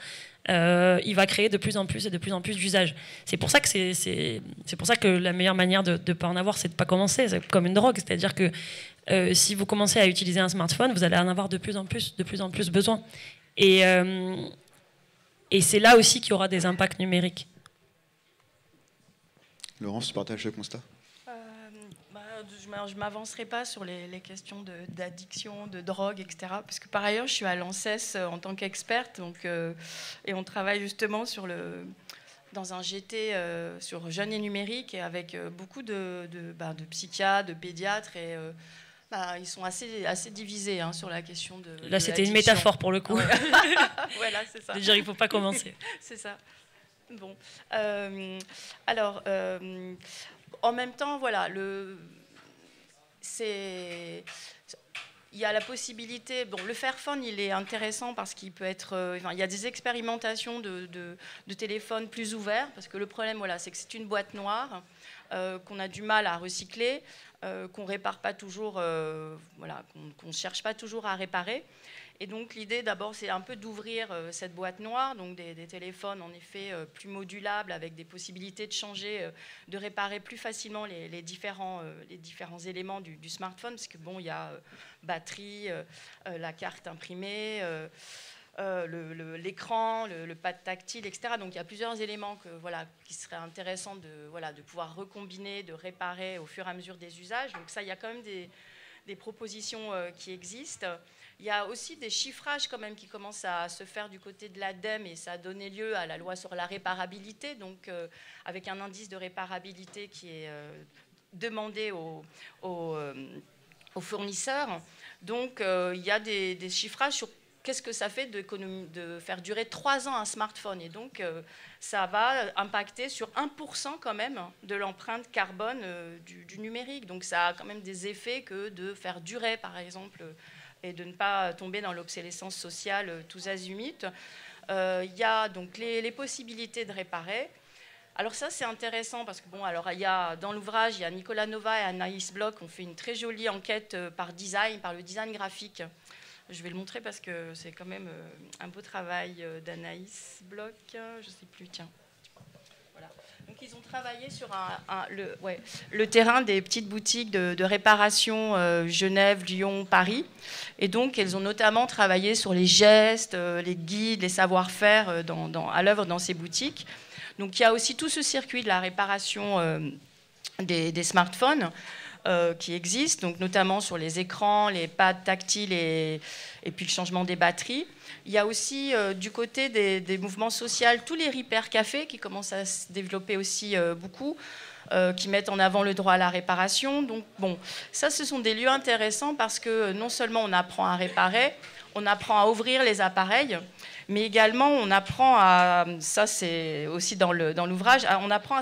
il va créer de plus en plus et de plus en plus d'usages. C'est pour ça que la meilleure manière de ne pas en avoir, c'est de ne pas commencer. C'est comme une drogue. C'est-à-dire que si vous commencez à utiliser un smartphone, vous allez en avoir de plus en plus besoin. Et c'est là aussi qu'il y aura des impacts numériques. Laurence, tu partages ce constat? Je ne m'avancerai pas sur les questions d'addiction, de drogue, etc. Parce que par ailleurs, je suis à l'ANSES en tant qu'experte, et on travaille justement dans un GT sur jeunes et numérique, et avec beaucoup de psychiatres, de pédiatres, et ils sont assez divisés sur la question de... Là, c'était une métaphore pour le coup. Ouais. Voilà, c'est ça. Déjà, il ne faut pas commencer. C'est ça. Bon. Alors, en même temps, voilà, il y a la possibilité... Bon, le Fairphone, il est intéressant parce qu'il peut être... il y a des expérimentations de téléphones plus ouverts, parce que le problème, voilà, c'est que c'est une boîte noire, qu'on a du mal à recycler, qu'on répare pas toujours, qu'on ne cherche pas toujours à réparer. Et donc l'idée d'abord, c'est un peu d'ouvrir cette boîte noire, donc des téléphones en effet plus modulables, avec des possibilités de changer, de réparer plus facilement les différents éléments du smartphone, parce que bon, il y a batterie, la carte imprimée, l'écran, le pad tactile, etc. Donc il y a plusieurs éléments qui seraient intéressants de pouvoir recombiner, de réparer au fur et à mesure des usages. Donc ça, il y a quand même des propositions qui existent. Il y a aussi des chiffrages quand même qui commencent à se faire du côté de l'ADEME, et ça a donné lieu à la loi sur la réparabilité, donc avec un indice de réparabilité qui est demandé aux fournisseurs. Donc il y a des chiffrages sur qu'est-ce que ça fait de faire durer 3 ans un smartphone. Et donc ça va impacter sur 1% quand même de l'empreinte carbone du numérique. Donc ça a quand même des effets que de faire durer, par exemple, et de ne pas tomber dans l'obsolescence sociale tous azimuts. Il y a donc les possibilités de réparer. Alors ça, c'est intéressant parce que, bon, alors dans l'ouvrage, il y a Nicolas Nova et Anaïs Bloch qui ont fait une très jolie enquête par le design graphique. Je vais le montrer parce que c'est quand même un beau travail d'Anaïs Bloch. Je ne sais plus, tiens. Voilà. Donc ils ont travaillé sur le terrain des petites boutiques de réparation Genève, Lyon, Paris. Et donc elles ont notamment travaillé sur les gestes, les guides, les savoir-faire à l'œuvre dans ces boutiques. Donc il y a aussi tout ce circuit de la réparation des smartphones qui existe, donc notamment sur les écrans, les pads tactiles et puis le changement des batteries. Il y a aussi du côté des mouvements sociaux, tous les repair cafés qui commencent à se développer aussi beaucoup, qui mettent en avant le droit à la réparation. Donc bon, ça ce sont des lieux intéressants parce que non seulement on apprend à réparer, on apprend à ouvrir les appareils, mais également on apprend à, ça c'est aussi dans l'ouvrage, on apprend à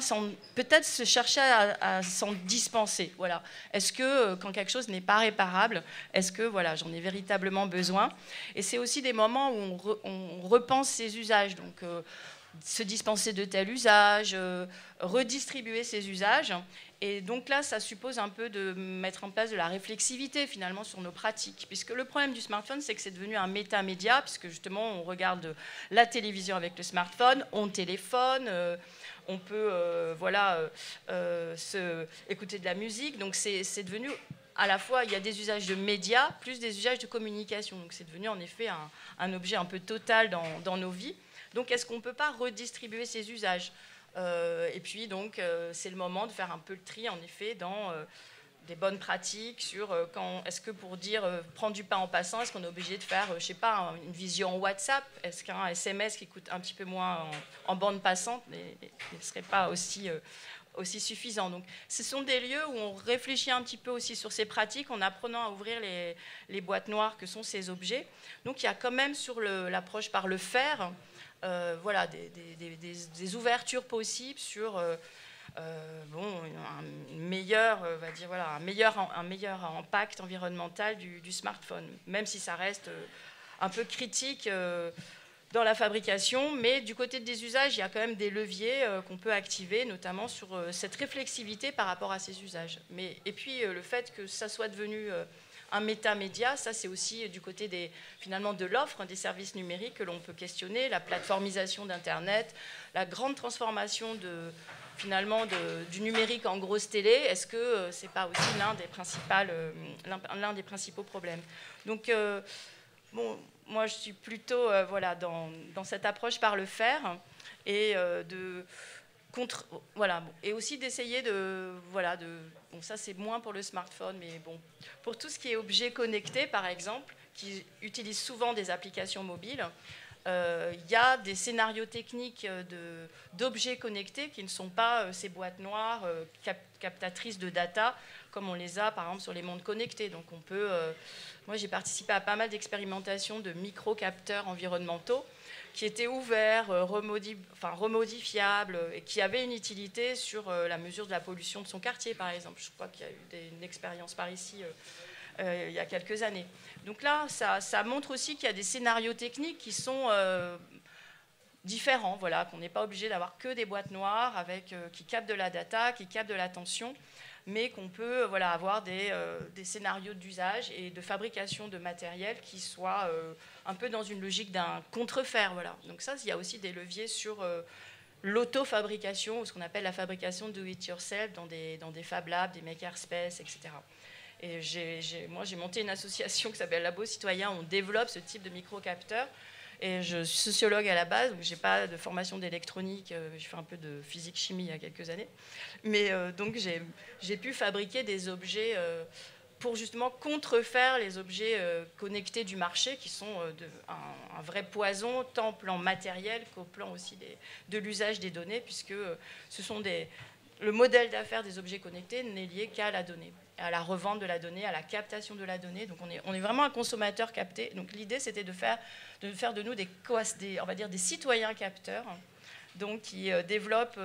peut-être se chercher à s'en dispenser. Voilà. Est-ce que quand quelque chose n'est pas réparable, est-ce que voilà, j'en ai véritablement besoin? Et c'est aussi des moments où on repense ses usages, donc se dispenser de tel usage, redistribuer ses usages. Et donc là, ça suppose un peu de mettre en place de la réflexivité finalement sur nos pratiques. Puisque le problème du smartphone, c'est que c'est devenu un métamédia, puisque justement, on regarde la télévision avec le smartphone, on téléphone, on peut écouter de la musique. Donc c'est devenu à la fois, il y a des usages de médias, plus des usages de communication. Donc c'est devenu en effet un objet un peu total dans nos vies. Donc est-ce qu'on ne peut pas redistribuer ces usages ? Et puis donc c'est le moment de faire un peu le tri en effet dans des bonnes pratiques sur est-ce que pour dire prendre du pain en passant, est-ce qu'on est obligé de faire je sais pas une visio en WhatsApp, est-ce qu'un SMS qui coûte un petit peu moins en bande passante ne serait pas aussi suffisant. Donc ce sont des lieux où on réfléchit un petit peu aussi sur ces pratiques en apprenant à ouvrir les boîtes noires que sont ces objets. Donc il y a quand même sur l'approche par le faire voilà, des ouvertures possibles sur un meilleur impact environnemental du smartphone, même si ça reste un peu critique dans la fabrication, mais du côté des usages, il y a quand même des leviers qu'on peut activer, notamment sur cette réflexivité par rapport à ces usages. Et puis le fait que ça soit devenu un métamédia, ça c'est aussi du côté finalement de l'offre des services numériques que l'on peut questionner, la plateformisation d'Internet, la grande transformation du numérique en grosse télé. Est-ce que c'est pas aussi l'un des principaux problèmes? Donc moi je suis plutôt dans cette approche par le faire et et aussi d'essayer bon, ça c'est moins pour le smartphone, mais bon, pour tout ce qui est objets connectés par exemple, qui utilisent souvent des applications mobiles, il y a des scénarios techniques d'objets connectés qui ne sont pas ces boîtes noires captatrices de data comme on les a par exemple sur les montres connectées. Donc on peut, moi j'ai participé à pas mal d'expérimentations de micro-capteurs environnementaux qui étaient ouverts, remodifiables et qui avaient une utilité sur la mesure de la pollution de son quartier par exemple. Je crois qu'il y a eu une expérience par ici il y a quelques années. Donc là, ça montre aussi qu'il y a des scénarios techniques qui sont différents, voilà, qu'on n'est pas obligé d'avoir que des boîtes noires qui captent de la data, qui captent de l'attention, mais qu'on peut avoir des scénarios d'usage et de fabrication de matériel qui soient un peu dans une logique d'un contrefaire. Voilà. Donc ça, il y a aussi des leviers sur l'auto-fabrication, ou ce qu'on appelle la fabrication do-it-yourself dans des Fab Labs, des makerspaces, etc. Et moi, j'ai monté une association qui s'appelle Labo Citoyen. On développe ce type de micro-capteurs. Et je suis sociologue à la base, donc je n'ai pas de formation d'électronique. J'ai fait un peu de physique-chimie il y a quelques années. Mais donc, j'ai pu fabriquer des objets pour justement contrefaire les objets connectés du marché, qui sont un vrai poison, tant au plan matériel qu'au plan aussi de l'usage des données, puisque ce sont le modèle d'affaires des objets connectés n'est lié qu'à la donnée, à la revente de la donnée, à la captation de la donnée. Donc on est vraiment un consommateur capté. Donc l'idée, c'était de faire de nous on va dire des citoyens capteurs, donc qui développent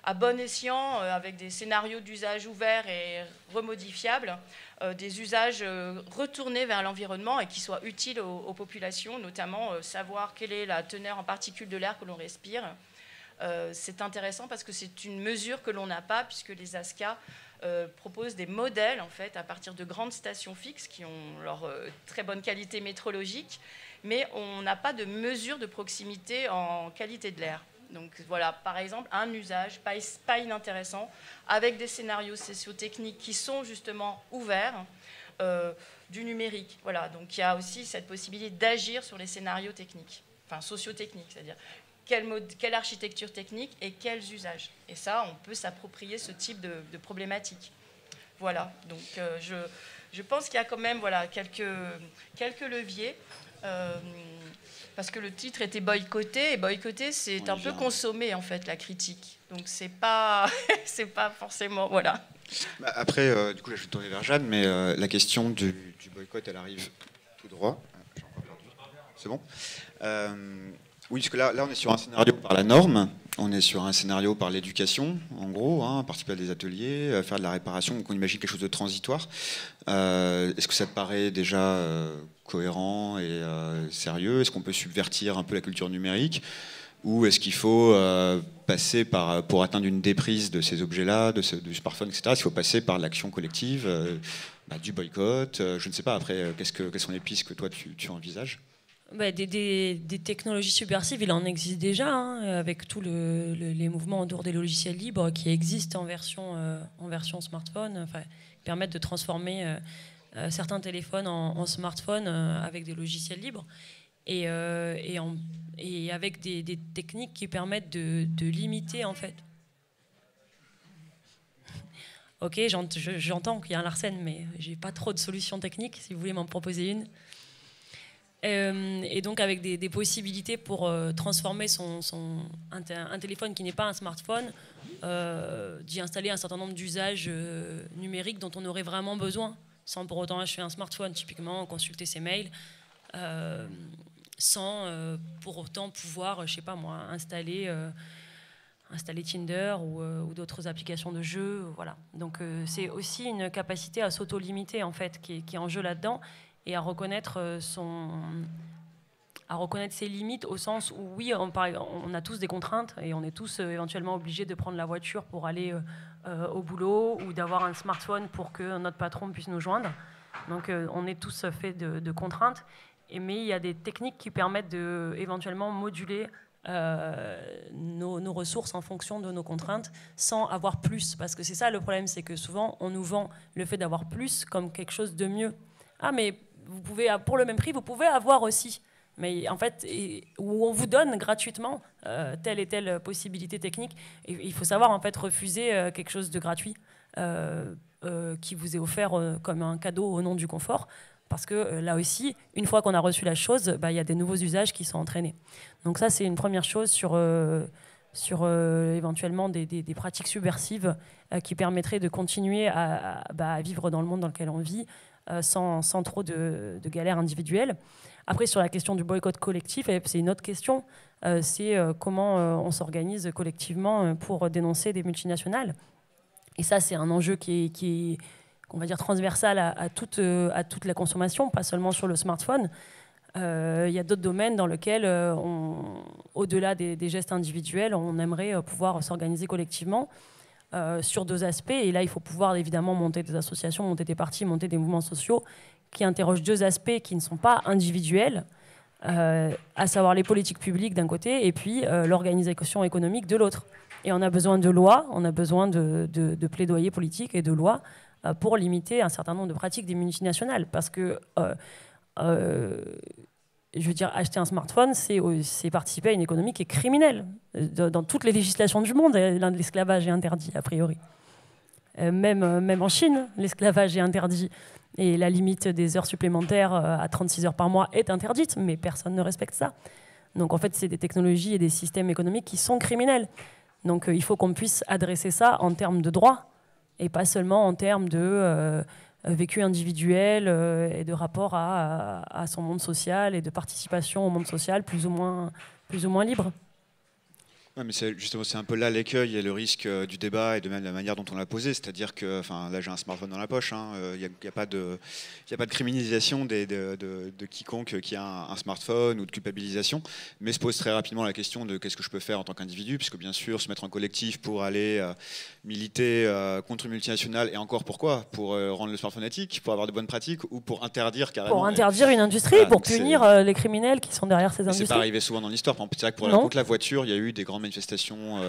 à bon escient, avec des scénarios d'usage ouverts et remodifiables, des usages retournés vers l'environnement et qui soient utiles aux populations, notamment savoir quelle est la teneur en particules de l'air que l'on respire, c'est intéressant parce que c'est une mesure que l'on n'a pas, puisque les ASCA proposent des modèles en fait, à partir de grandes stations fixes qui ont leur très bonne qualité météorologique, mais on n'a pas de mesure de proximité en qualité de l'air. Donc voilà, par exemple, un usage pas inintéressant, avec des scénarios socio-techniques qui sont justement ouverts, du numérique. Voilà, donc il y a aussi cette possibilité d'agir sur les scénarios techniques, enfin socio-techniques, c'est-à-dire quelle architecture technique et quels usages. Et ça, on peut s'approprier ce type de problématique. Voilà, donc je pense qu'il y a quand même voilà, quelques leviers. Parce que le titre était boycotté, et boycotter, c'est un peu consommer, en fait, la critique. Donc, c'est pas forcément... Voilà. Après, du coup, là, je vais tourner vers Jeanne, mais la question du boycott, elle arrive tout droit. J'ai encore perdu. C'est bon oui, parce que là, on est sur un scénario par la norme, on est sur un scénario par l'éducation, en gros, hein, participer à des ateliers, faire de la réparation, donc on imagine quelque chose de transitoire. Est-ce que ça te paraît déjà cohérent et sérieux? Est-ce qu'on peut subvertir un peu la culture numérique? Ou est-ce qu'il faut passer pour atteindre une déprise de ces objets-là, du smartphone, etc., il faut passer par l'action collective, du boycott, je ne sais pas, après, quelles sont les pistes que toi tu envisages? Des technologies subversives, il en existe déjà, hein, avec tous les mouvements autour des logiciels libres qui existent en version smartphone, enfin, qui permettent de transformer certains téléphones en smartphones avec des logiciels libres et avec des techniques qui permettent de limiter en fait. Ok, j'entends qu'il y a un Larsen, mais j'ai pas trop de solutions techniques. Si vous voulez m'en proposer une. Et donc avec des possibilités pour transformer un téléphone qui n'est pas un smartphone, d'y installer un certain nombre d'usages numériques dont on aurait vraiment besoin, sans pour autant acheter un smartphone, typiquement consulter ses mails, sans pour autant pouvoir, je sais pas moi, installer Tinder ou d'autres applications de jeux, voilà. Donc c'est aussi une capacité à s'auto-limiter en fait qui est en jeu là-dedans, et à reconnaître ses limites, au sens où oui, on a tous des contraintes et on est tous éventuellement obligés de prendre la voiture pour aller au boulot, ou d'avoir un smartphone pour que notre patron puisse nous joindre. Donc on est tous faits de contraintes, mais il y a des techniques qui permettent de éventuellement moduler nos ressources en fonction de nos contraintes sans avoir plus, parce que c'est ça le problème, c'est que souvent on nous vend le fait d'avoir plus comme quelque chose de mieux. Ah mais vous pouvez, pour le même prix, vous pouvez avoir aussi. Mais en fait, où on vous donne gratuitement telle et telle possibilité technique. Et il faut savoir en fait refuser quelque chose de gratuit qui vous est offert comme un cadeau au nom du confort. Parce que là aussi, une fois qu'on a reçu la chose, il y a des nouveaux usages qui sont entraînés. Donc ça, c'est une première chose sur éventuellement des pratiques subversives qui permettraient de continuer à vivre dans le monde dans lequel on vit, sans trop de galères individuelles. Après, sur la question du boycott collectif, c'est une autre question. C'est comment on s'organise collectivement pour dénoncer des multinationales. Et ça, c'est un enjeu qui est on va dire, transversal à toute la consommation, pas seulement sur le smartphone. Il y a d'autres domaines dans lesquels, au-delà des gestes individuels, on aimerait pouvoir s'organiser collectivement. Sur deux aspects, et là il faut pouvoir évidemment monter des associations, monter des partis, monter des mouvements sociaux qui interrogent deux aspects qui ne sont pas individuels, à savoir les politiques publiques d'un côté et puis l'organisation économique de l'autre. Et on a besoin de lois, on a besoin de plaidoyer politique et de lois pour limiter un certain nombre de pratiques des multinationales, parce que je veux dire, acheter un smartphone, c'est participer à une économie qui est criminelle. Dans toutes les législations du monde, l'esclavage est interdit, a priori. Même en Chine, l'esclavage est interdit. Et la limite des heures supplémentaires à 36 heures par mois est interdite, mais personne ne respecte ça. Donc en fait, c'est des technologies et des systèmes économiques qui sont criminels. Donc il faut qu'on puisse adresser ça en termes de droit, et pas seulement en termes de vécu individuel et de rapport à son monde social et de participation au monde social plus ou moins libre. Ouais, mais justement, c'est un peu là l'écueil et le risque du débat et de même la manière dont on l'a posé. C'est-à-dire que, là, j'ai un smartphone dans la poche. Il n'y a pas de criminalisation de quiconque qui a un smartphone ou de culpabilisation. Mais se pose très rapidement la question de qu'est-ce que je peux faire en tant qu'individu, puisque bien sûr, se mettre en collectif pour aller militer contre une multinationale, et encore pourquoi? Pour rendre le smartphone éthique, pour avoir de bonnes pratiques ou pour interdire carrément. Pour interdire une industrie, voilà, pour punir les criminels qui sont derrière ces industries. C'est pas arrivé souvent dans l'histoire. C'est vrai que pour contre la voiture, il y a eu des grandes manifestations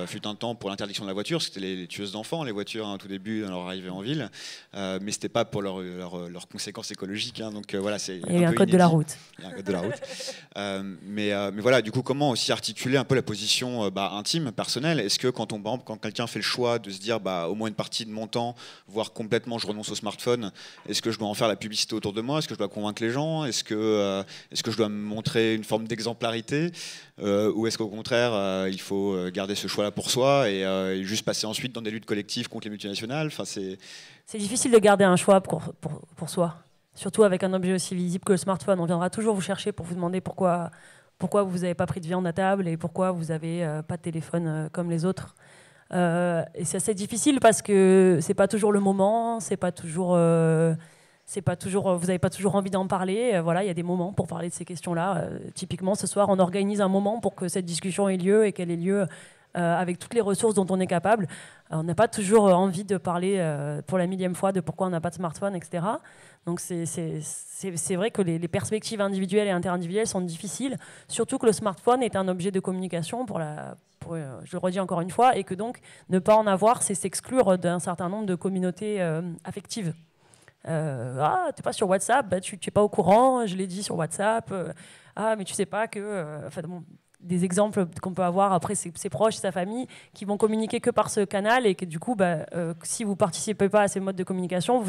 fut un temps pour l'interdiction de la voiture. C'était les tueuses d'enfants, les voitures, au tout début, dans leur arrivée en ville. Mais c'était pas pour leurs conséquences écologiques. Donc voilà, c'est il y a un code de la route. Il y a un code de la route. Mais voilà, du coup, comment aussi articuler un peu la position intime, personnelle? Est-ce que quand quelqu'un fait le choix de se dire au moins une partie de mon temps, voire complètement je renonce au smartphone, est-ce que je dois en faire la publicité autour de moi? Est-ce que je dois convaincre les gens? Est-ce que je dois me montrer une forme d'exemplarité? Ou est-ce qu'au contraire, il faut garder ce choix-là pour soi et juste passer ensuite dans des luttes collectives contre les multinationales? C'est difficile de garder un choix pour soi, surtout avec un objet aussi visible que le smartphone. On viendra toujours vous chercher pour vous demander pourquoi vous n'avez pas pris de viande à table et pourquoi vous n'avez pas de téléphone comme les autres. Et c'est assez difficile parce que c'est pas toujours le moment, c'est pas toujours, vous n'avez pas toujours envie d'en parler. Voilà, il y a des moments pour parler de ces questions-là. Typiquement, ce soir, on organise un moment pour que cette discussion ait lieu et qu'elle ait lieu avec toutes les ressources dont on est capable. On n'a pas toujours envie de parler pour la millième fois de pourquoi on n'a pas de smartphone, etc. Donc c'est vrai que les perspectives individuelles et interindividuelles sont difficiles, surtout que le smartphone est un objet de communication je le redis encore une fois, et que donc ne pas en avoir, c'est s'exclure d'un certain nombre de communautés affectives. T'es pas sur WhatsApp, tu n'es pas au courant, je l'ai dit sur WhatsApp. Mais tu sais pas que... des exemples qu'on peut avoir après ses proches, sa famille, qui vont communiquer que par ce canal et que du coup, si vous participez pas à ces modes de communication,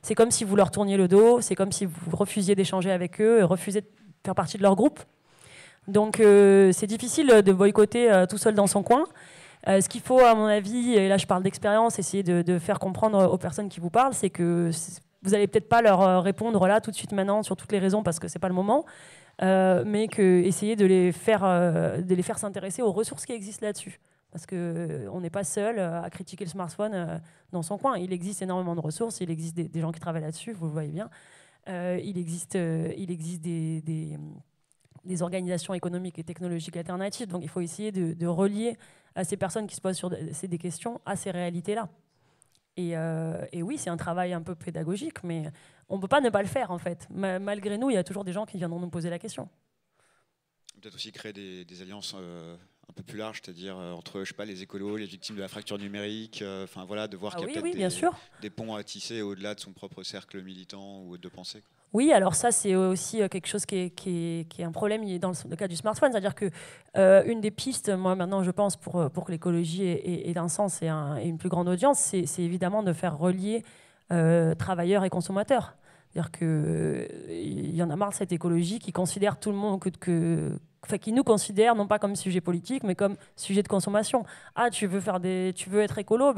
c'est comme si vous leur tourniez le dos, c'est comme si vous refusiez d'échanger avec eux, refusiez de faire partie de leur groupe. Donc c'est difficile de boycotter tout seul dans son coin. Ce qu'il faut, à mon avis, et là je parle d'expérience, essayer de faire comprendre aux personnes qui vous parlent, c'est que vous n'allez peut-être pas leur répondre là tout de suite maintenant sur toutes les raisons parce que c'est pas le moment. Mais essayer de les faire s'intéresser aux ressources qui existent là-dessus. Parce qu'on n'est pas seul à critiquer le smartphone dans son coin. Il existe énormément de ressources, il existe des gens qui travaillent là-dessus, vous le voyez bien. Il existe des organisations économiques et technologiques alternatives. Donc il faut essayer de relier à ces personnes qui se posent des questions à ces réalités-là. Et oui, c'est un travail un peu pédagogique, mais on ne peut pas ne pas le faire, en fait. Malgré nous, il y a toujours des gens qui viendront nous poser la question. Peut-être aussi créer des alliances un peu plus larges, c'est-à-dire entre, je sais pas, les écolos, les victimes de la fracture numérique, voilà, de voir qu'il y a peut-être des ponts à tisser au-delà de son propre cercle militant ou de pensée. Oui, alors ça, c'est aussi quelque chose qui est un problème dans le cas du smartphone. C'est-à-dire que une des pistes, moi maintenant, je pense, pour que l'écologie ait un sens et une plus grande audience, c'est évidemment de faire relier travailleurs et consommateurs. C'est-à-dire qu'il y en a marre de cette écologie qui considère tout le monde qui nous considère non pas comme sujet politique, mais comme sujet de consommation. Tu veux être écolo,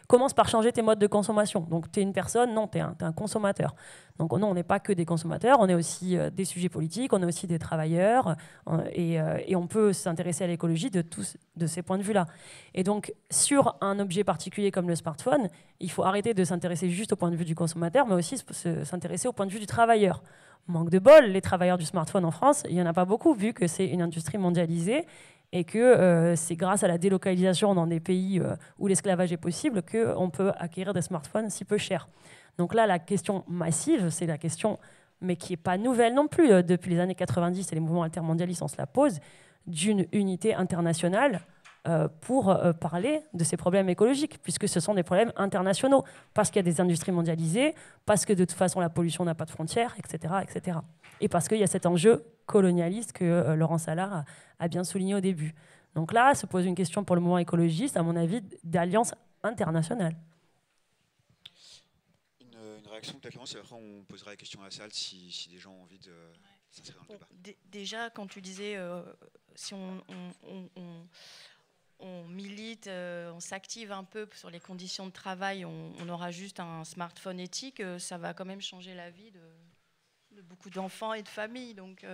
commence par changer tes modes de consommation. Donc tu es une personne, non, tu es un consommateur. Donc non, on n'est pas que des consommateurs, on est aussi des sujets politiques, on est aussi des travailleurs, et on peut s'intéresser à l'écologie de ces points de vue-là. Et donc sur un objet particulier comme le smartphone, il faut arrêter de s'intéresser juste au point de vue du consommateur, mais aussi s'intéresser au point de vue du travailleur. Manque de bol, les travailleurs du smartphone en France, il n'y en a pas beaucoup, vu que c'est une industrie mondialisée et que c'est grâce à la délocalisation dans des pays où l'esclavage est possible qu'on peut acquérir des smartphones si peu chers. Donc là, la question massive, c'est la question, mais qui n'est pas nouvelle non plus, depuis les années 90 et les mouvements altermondialistes, on se la pose, d'une unité internationale pour parler de ces problèmes écologiques, puisque ce sont des problèmes internationaux, parce qu'il y a des industries mondialisées, parce que de toute façon la pollution n'a pas de frontières, etc., etc. Et parce qu'il y a cet enjeu colonialiste que Laurent Salard a bien souligné au début. Donc là, se pose une question pour le mouvement écologiste, à mon avis, d'alliance internationale. Une réaction peut-être, et après on posera la question à la salle si des gens ont envie de s'inscrire dans le débat. Déjà, quand tu disais, si on milite, on s'active un peu sur les conditions de travail, on aura juste un smartphone éthique, ça va quand même changer la vie de beaucoup d'enfants et de familles. Donc,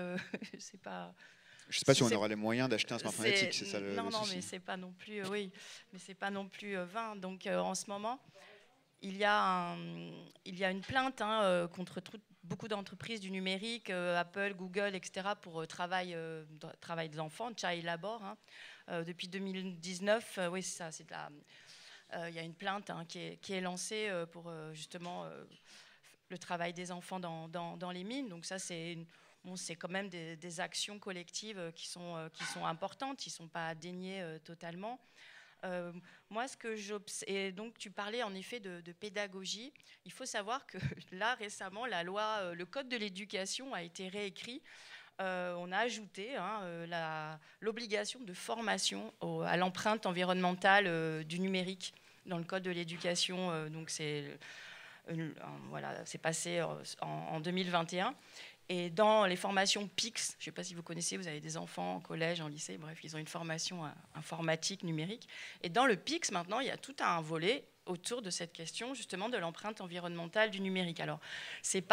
c'est pas... Je ne sais pas si on aura les moyens d'acheter un smartphone éthique, c'est ça le Non, souci. mais c'est pas non plus, oui, mais c'est pas non plus vain. Donc en ce moment, il y a une plainte contre beaucoup d'entreprises du numérique, Apple, Google, etc., pour travail des enfants, child labor. Depuis 2019, oui, c'est ça, c'est de la... il y a une plainte qui est lancée pour justement le travail des enfants dans les mines. Donc ça, c'est quand même des actions collectives qui sont importantes, qui ne sont pas déniées totalement. Moi, ce que j'observe, et donc tu parlais en effet de pédagogie, il faut savoir que là, récemment, la loi, le code de l'éducation a été réécrit. On a ajouté l'obligation de formation à l'empreinte environnementale du numérique dans le code de l'éducation. Donc c'est passé en 2021. Et dans les formations PIX, je ne sais pas si vous connaissez, vous avez des enfants en collège, en lycée, bref, ils ont une formation informatique, numérique. Et dans le PIX, maintenant, il y a tout un volet autour de cette question, justement, de l'empreinte environnementale du numérique. Alors, c'est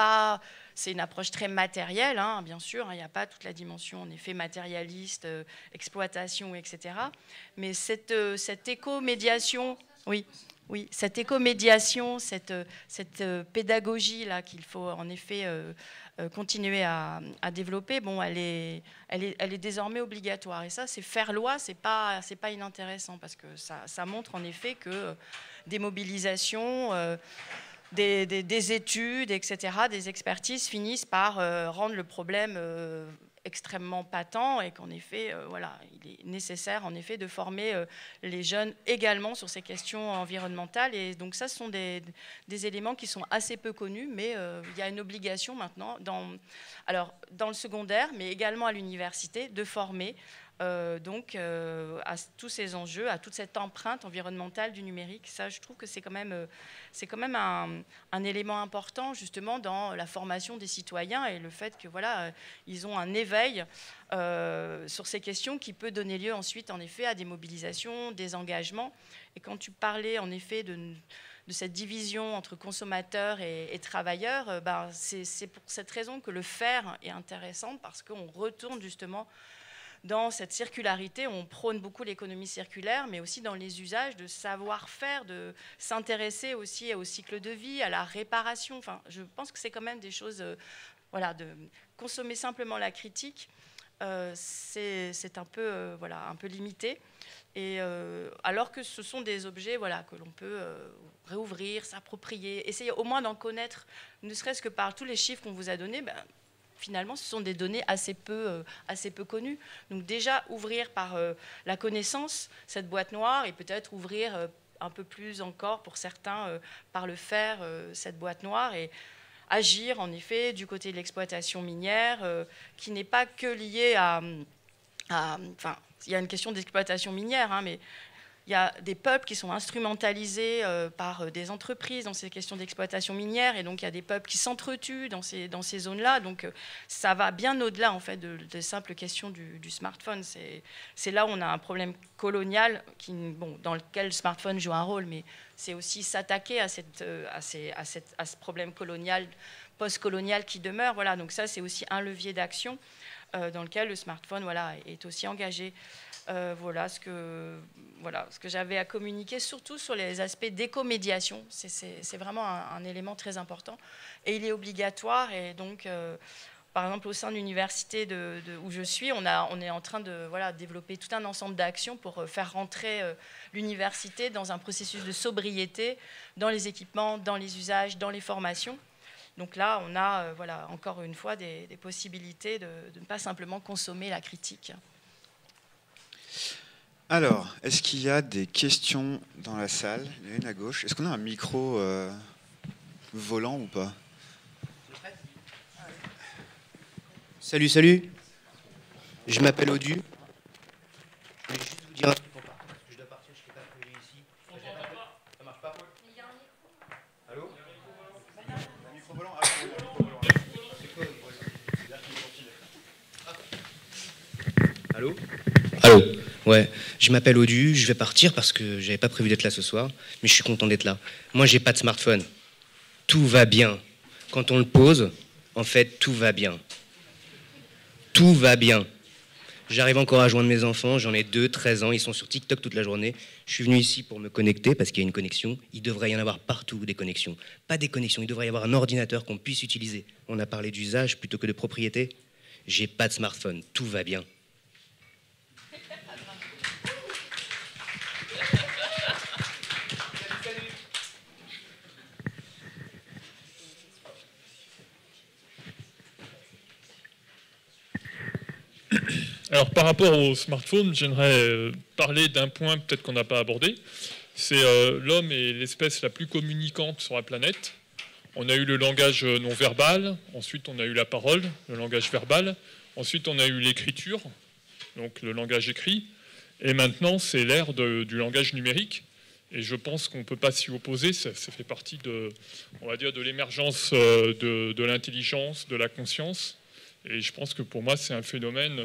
une approche très matérielle, bien sûr, il n'y a pas toute la dimension, en effet, matérialiste, exploitation, etc. Mais cette éco-médiation, oui, cette éco-médiation, cette pédagogie-là qu'il faut, en effet, continuer à développer, elle est désormais obligatoire. Et ça, c'est faire loi, c'est pas inintéressant, parce que ça montre en effet que des mobilisations, des études, etc., des expertises finissent par rendre le problème extrêmement patent, et qu'en effet, il est nécessaire en effet de former les jeunes également sur ces questions environnementales. Et donc ça, ce sont des éléments qui sont assez peu connus, mais il y a une obligation maintenant, dans le secondaire, mais également à l'université, de former à tous ces enjeux, à toute cette empreinte environnementale du numérique. Ça, je trouve que c'est quand même un élément important, justement, dans la formation des citoyens, et le fait que ils ont un éveil sur ces questions qui peut donner lieu ensuite, en effet, à des mobilisations, des engagements. Et quand tu parlais, en effet, de cette division entre consommateurs et travailleurs, c'est pour cette raison que le faire est intéressant, parce qu'on retourne justement dans cette circularité. On prône beaucoup l'économie circulaire, mais aussi dans les usages, de savoir-faire, de s'intéresser aussi au cycle de vie, à la réparation. Enfin, je pense que c'est quand même des choses, de consommer simplement la critique, c'est un peu limité. Et alors que ce sont des objets que l'on peut réouvrir, s'approprier, essayer au moins d'en connaître, ne serait-ce que par tous les chiffres qu'on vous a donnés. Finalement, ce sont des données assez peu connues. Donc déjà, ouvrir par la connaissance cette boîte noire, et peut-être ouvrir un peu plus encore, pour certains, par le faire, cette boîte noire, et agir, en effet, du côté de l'exploitation minière, qui n'est pas que liée enfin, il y a une question d'exploitation minière, mais il y a des peuples qui sont instrumentalisés par des entreprises dans ces questions d'exploitation minière, et donc il y a des peuples qui s'entretuent dans ces zones-là. Donc ça va bien au-delà, en fait, de simples questions du smartphone. C'est là où on a un problème colonial dans lequel le smartphone joue un rôle, mais c'est aussi s'attaquer à ce problème colonial, post-colonial qui demeure. Donc ça, c'est aussi un levier d'action dans lequel le smartphone est aussi engagé. Voilà ce que j'avais à communiquer, surtout sur les aspects d'éco-médiation. C'est vraiment un élément très important, et il est obligatoire. Et donc, par exemple, au sein de l'université où je suis, on est en train de développer tout un ensemble d'actions pour faire rentrer l'université dans un processus de sobriété, dans les équipements, dans les usages, dans les formations. Donc là, on a encore une fois des possibilités de ne pas simplement consommer la critique. Alors, est-ce qu'il y a des questions dans la salle? Il y en a une à gauche. Est-ce qu'on a un micro volant ou pas? Salut, salut. Je m'appelle Odu. Je vais juste vous dire un truc pour partir, parce que je dois partir, je ne suis pas prévu ici. Ça marche pas? Il y a un micro. Allô? Un micro volant. Allô? Allô? Ouais, je m'appelle Odu, je vais partir parce que j'avais pas prévu d'être là ce soir, mais je suis content d'être là. Moi, j'ai pas de smartphone. Tout va bien. Quand on le pose, en fait, tout va bien. Tout va bien. J'arrive encore à joindre mes enfants, j'en ai 2, 13 ans, ils sont sur TikTok toute la journée. Je suis venu ici pour me connecter parce qu'il y a une connexion. Il devrait y en avoir partout des connexions. Pas des connexions, il devrait y avoir un ordinateur qu'on puisse utiliser. On a parlé d'usage plutôt que de propriété. J'ai pas de smartphone, tout va bien. Alors par rapport au smartphone, j'aimerais parler d'un point peut-être qu'on n'a pas abordé. C'est l'homme est l'espèce la plus communicante sur la planète. On a eu le langage non verbal, ensuite on a eu la parole, le langage verbal, ensuite on a eu l'écriture, donc le langage écrit, et maintenant c'est l'ère du langage numérique. Et je pense qu'on ne peut pas s'y opposer, ça fait partie de, on va dire, de l'émergence de l'intelligence, de la conscience. Et je pense que pour moi c'est un phénomène...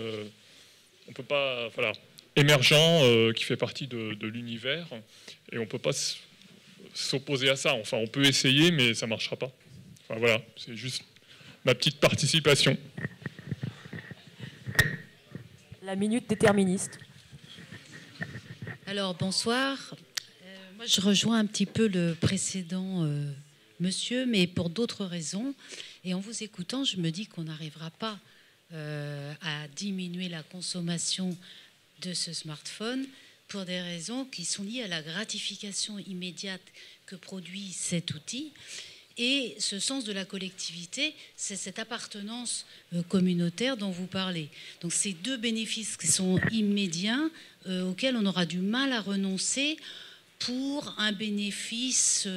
on peut pas, voilà, émergent, qui fait partie de l'univers, et on ne peut pas s'opposer à ça. Enfin, on peut essayer, mais ça ne marchera pas. Enfin, voilà, c'est juste ma petite participation. La minute déterministe. Alors, bonsoir. Moi, je rejoins un petit peu le précédent monsieur, mais pour d'autres raisons. Et en vous écoutant, je me dis qu'on n'arrivera pas à diminuer la consommation de ce smartphone pour des raisons qui sont liées à la gratification immédiate que produit cet outil. Et ce sens de la collectivité, c'est cette appartenance communautaire dont vous parlez. Donc ces deux bénéfices qui sont immédiats, auxquels on aura du mal à renoncer pour un bénéfice...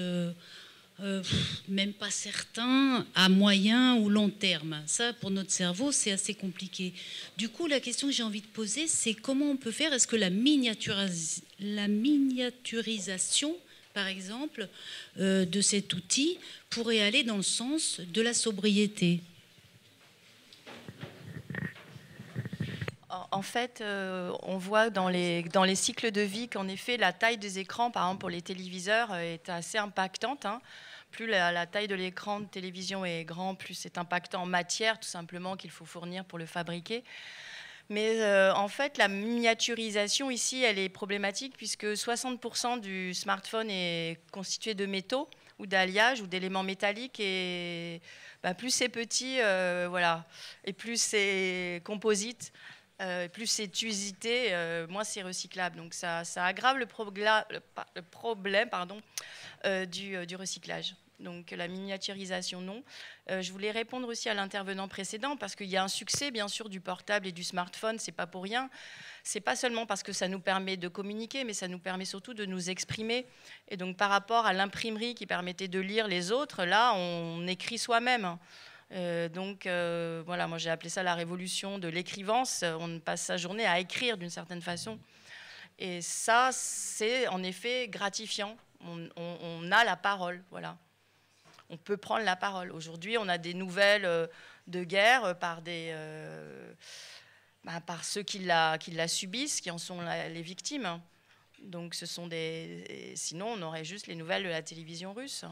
même pas certain, à moyen ou long terme. Ça, pour notre cerveau, c'est assez compliqué. Du coup, la question que j'ai envie de poser, c'est comment on peut faire? Est-ce que la miniaturisation, par exemple, de cet outil pourrait aller dans le sens de la sobriété? En fait, on voit dans les cycles de vie qu'en effet, la taille des écrans, par exemple pour les téléviseurs, est assez impactante. Plus la taille de l'écran de télévision est grand, plus c'est impactant en matière, tout simplement, qu'il faut fournir pour le fabriquer. Mais en fait, la miniaturisation ici, elle est problématique puisque 60% du smartphone est constitué de métaux ou d'alliages ou d'éléments métalliques. Et plus c'est petit, voilà, et plus c'est composite, plus c'est usité, moins c'est recyclable. Donc ça aggrave le problème du recyclage. Donc la miniaturisation, non. Je voulais répondre aussi à l'intervenant précédent parce qu'il y a un succès, bien sûr, du portable et du smartphone. C'est pas pour rien. C'est pas seulement parce que ça nous permet de communiquer, mais ça nous permet surtout de nous exprimer. Et donc par rapport à l'imprimerie qui permettait de lire les autres, là, on écrit soi-même. Voilà, moi j'ai appelé ça la révolution de l'écrivance. On passe sa journée à écrire d'une certaine façon. Et ça, c'est en effet gratifiant. On a la parole, voilà. On peut prendre la parole. Aujourd'hui, on a des nouvelles de guerre par ceux qui la subissent, qui en sont les victimes. Donc, sinon, on aurait juste les nouvelles de la télévision russe.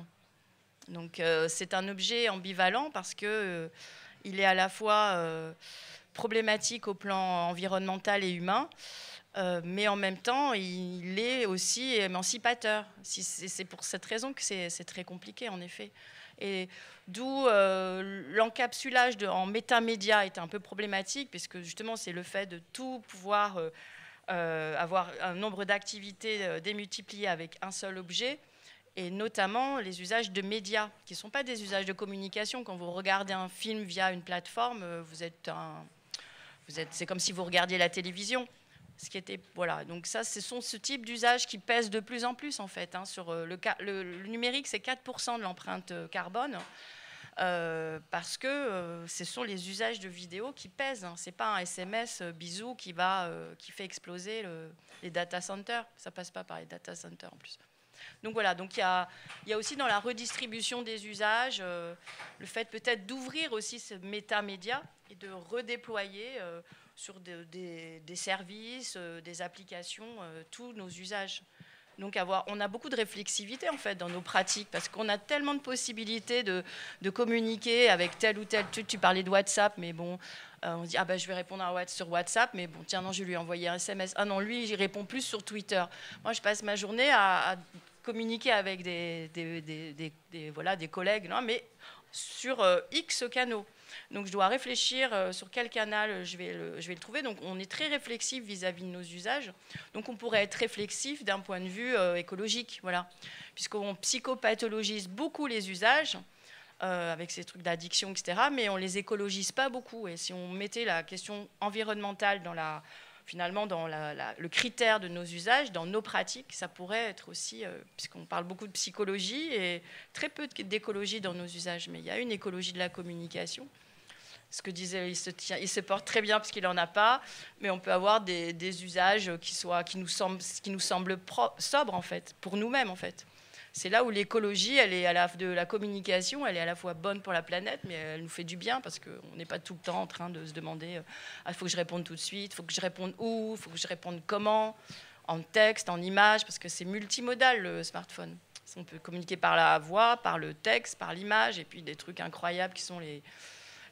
Donc, c'est un objet ambivalent parce que il est à la fois problématique au plan environnemental et humain. Mais en même temps, il est aussi émancipateur. C'est pour cette raison que c'est très compliqué, en effet. Et d'où l'encapsulage en métamédia est un peu problématique, puisque justement, c'est le fait de tout pouvoir avoir un nombre d'activités démultipliées avec un seul objet, et notamment les usages de médias, qui ne sont pas des usages de communication. Quand vous regardez un film via une plateforme, c'est comme si vous regardiez la télévision. Voilà, donc ça, ce sont ce type d'usages qui pèsent de plus en plus en fait. Sur le numérique, c'est 4% de l'empreinte carbone, parce que ce sont les usages de vidéo qui pèsent. C'est pas un SMS bisou qui fait exploser les data centers. Ça passe pas par les data centers en plus. Donc voilà, donc il y a aussi dans la redistribution des usages le fait peut-être d'ouvrir aussi ce métamédia et de redéployer sur des services, des applications, tous nos usages. Donc on a beaucoup de réflexivité en fait dans nos pratiques parce qu'on a tellement de possibilités de communiquer avec tel ou tel. Tu parlais de WhatsApp, mais bon, on se dit je vais répondre sur WhatsApp, mais bon tiens non, je vais lui envoyer un SMS. Ah non, lui il répond plus sur Twitter. Moi je passe ma journée à communiquer avec des collègues, non, mais sur X canaux. Donc je dois réfléchir sur quel canal je vais le trouver. Donc on est très réflexif vis-à-vis de nos usages. Donc on pourrait être réflexif d'un point de vue écologique, voilà, puisqu'on psychopathologise beaucoup les usages avec ces trucs d'addiction, etc. Mais on les écologise pas beaucoup. Et si on mettait la question environnementale dans le critère de nos usages, dans nos pratiques, ça pourrait être aussi, puisqu'on parle beaucoup de psychologie et très peu d'écologie dans nos usages, mais il y a une écologie de la communication. Ce que disait, il se porte très bien parce qu'il n'en a pas, mais on peut avoir des usages qui nous semblent sobres, en fait, pour nous-mêmes, en fait. C'est là où l'écologie, de la communication, elle est à la fois bonne pour la planète, mais elle nous fait du bien parce qu'on n'est pas tout le temps en train de se demander il faut que je réponde tout de suite, il faut que je réponde où, il faut que je réponde comment, en texte, en image, parce que c'est multimodal le smartphone. On peut communiquer par la voix, par le texte, par l'image, et puis des trucs incroyables qui sont les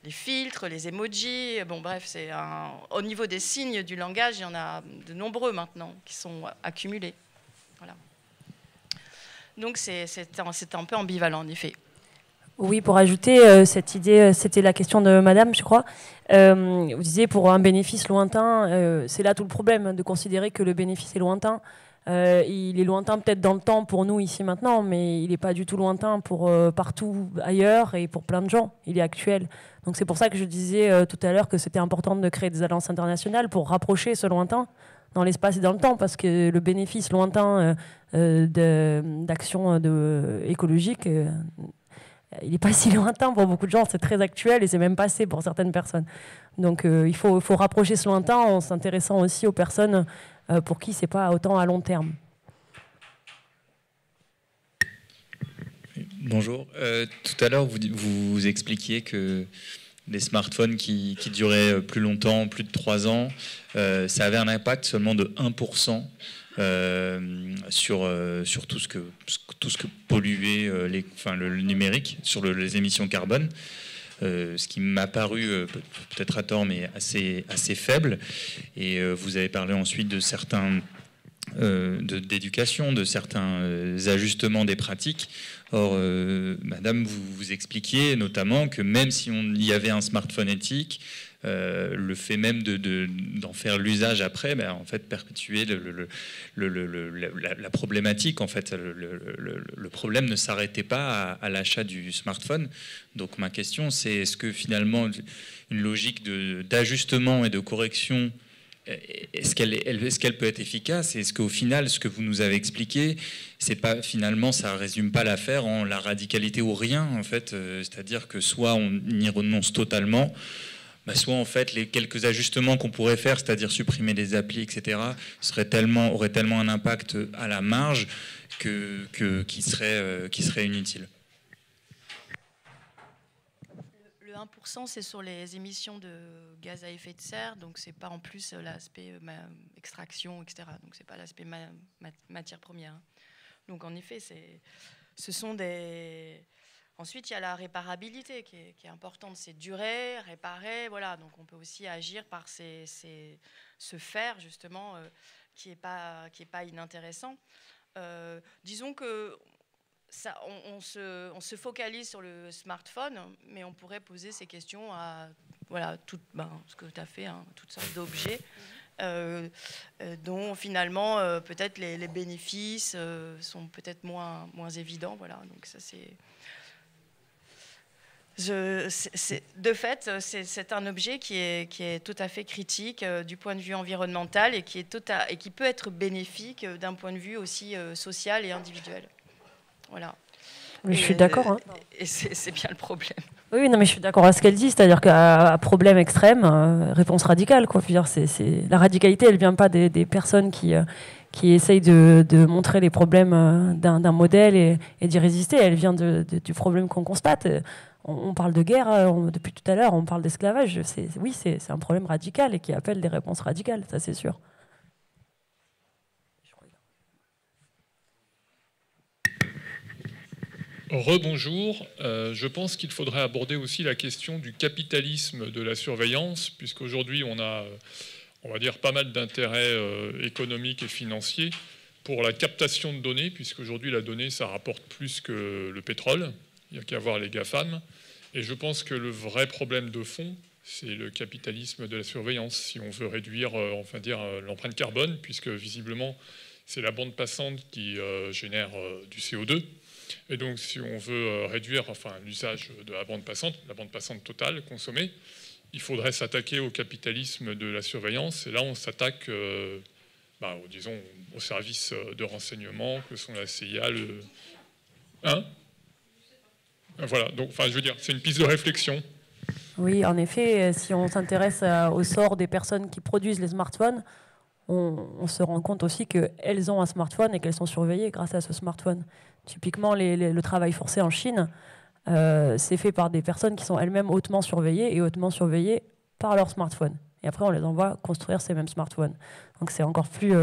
filtres, les emojis. Bon, bref, au niveau des signes du langage, il y en a de nombreux maintenant qui sont accumulés. Voilà. Donc c'est un peu ambivalent en effet. Oui, pour ajouter cette idée, c'était la question de madame, je crois. Vous disiez pour un bénéfice lointain, c'est là tout le problème, de considérer que le bénéfice est lointain. Il est lointain peut-être dans le temps pour nous ici maintenant, mais il n'est pas du tout lointain pour partout ailleurs et pour plein de gens. Il est actuel. Donc c'est pour ça que je disais tout à l'heure que c'était important de créer des alliances internationales pour rapprocher ce lointain dans l'espace et dans le temps, parce que le bénéfice lointain d'actions écologiques, il n'est pas si lointain pour beaucoup de gens, c'est très actuel et c'est même passé pour certaines personnes. Donc il faut rapprocher ce lointain en s'intéressant aussi aux personnes pour qui ce n'est pas autant à long terme. Bonjour. Tout à l'heure, vous expliquiez que les smartphones qui duraient plus longtemps, plus de 3 ans, ça avait un impact seulement de 1% sur tout ce que polluait le numérique, sur les émissions carbone. Ce qui m'a paru, peut-être à tort, mais assez faible. Et vous avez parlé ensuite de certains d'éducation, de certains ajustements des pratiques. Or, madame, vous expliquiez notamment que même si il y avait un smartphone éthique, le fait même d'en faire l'usage après, en fait, perpétuer la problématique. En fait, le problème ne s'arrêtait pas à l'achat du smartphone. Donc, ma question, c'est est-ce que finalement, une logique d'ajustement et de correction, est-ce qu'elle peut être efficace? Et est-ce qu'au final, ce que vous nous avez expliqué, c'est pas finalement, ça résume pas l'affaire en la radicalité ou rien, en fait, c'est-à-dire que soit on y renonce totalement, soit en fait les quelques ajustements qu'on pourrait faire, c'est-à-dire supprimer les applis, etc., auraient tellement un impact à la marge qui serait inutile. 1%, c'est sur les émissions de gaz à effet de serre, donc c'est pas en plus l'aspect extraction, etc. Donc c'est pas l'aspect matière première. Donc en effet, ce sont des. Ensuite, il y a la réparabilité qui est importante, c'est durer, réparer, voilà. Donc on peut aussi agir par ce faire justement qui est pas inintéressant. Disons que on se focalise sur le smartphone, mais on pourrait poser ces questions à ce que tu as fait, toutes sortes d'objets dont finalement peut-être les bénéfices sont peut-être moins évidents. Voilà, donc ça de fait, c'est un objet qui est tout à fait critique du point de vue environnemental et qui peut être bénéfique d'un point de vue aussi social et individuel. Voilà. Mais je suis d'accord. Et c'est bien le problème. Oui, non, mais je suis d'accord avec ce qu'elle dit, c'est-à-dire qu'à problème extrême, réponse radicale, quoi. Je veux dire, la radicalité, elle ne vient pas des personnes qui essayent de montrer les problèmes d'un modèle et d'y résister. Elle vient du problème qu'on constate. On parle de guerre depuis tout à l'heure, on parle d'esclavage. Oui, c'est un problème radical et qui appelle des réponses radicales, ça c'est sûr. Rebonjour. Je pense qu'il faudrait aborder aussi la question du capitalisme de la surveillance, puisqu'aujourd'hui on a, on va dire, pas mal d'intérêts économiques et financiers pour la captation de données, puisqu'aujourd'hui la donnée ça rapporte plus que le pétrole. Il n'y a qu'à voir les GAFAM. Et je pense que le vrai problème de fond, c'est le capitalisme de la surveillance, si on veut réduire enfin dire, l'empreinte carbone, puisque visiblement c'est la bande passante qui génère du CO2. Et donc si on veut réduire enfin, l'usage de la bande passante totale consommée, il faudrait s'attaquer au capitalisme de la surveillance. Et là on s'attaque disons, aux services de renseignement que sont la CIA, le... Voilà, donc enfin, je veux dire, c'est une piste de réflexion. Oui, en effet, si on s'intéresse au sort des personnes qui produisent les smartphones, on se rend compte aussi qu'elles ont un smartphone et qu'elles sont surveillées grâce à ce smartphone. Typiquement, le travail forcé en Chine, c'est fait par des personnes qui sont elles-mêmes hautement surveillées par leur smartphone. Et après, on les envoie construire ces mêmes smartphones. Donc c'est encore plus...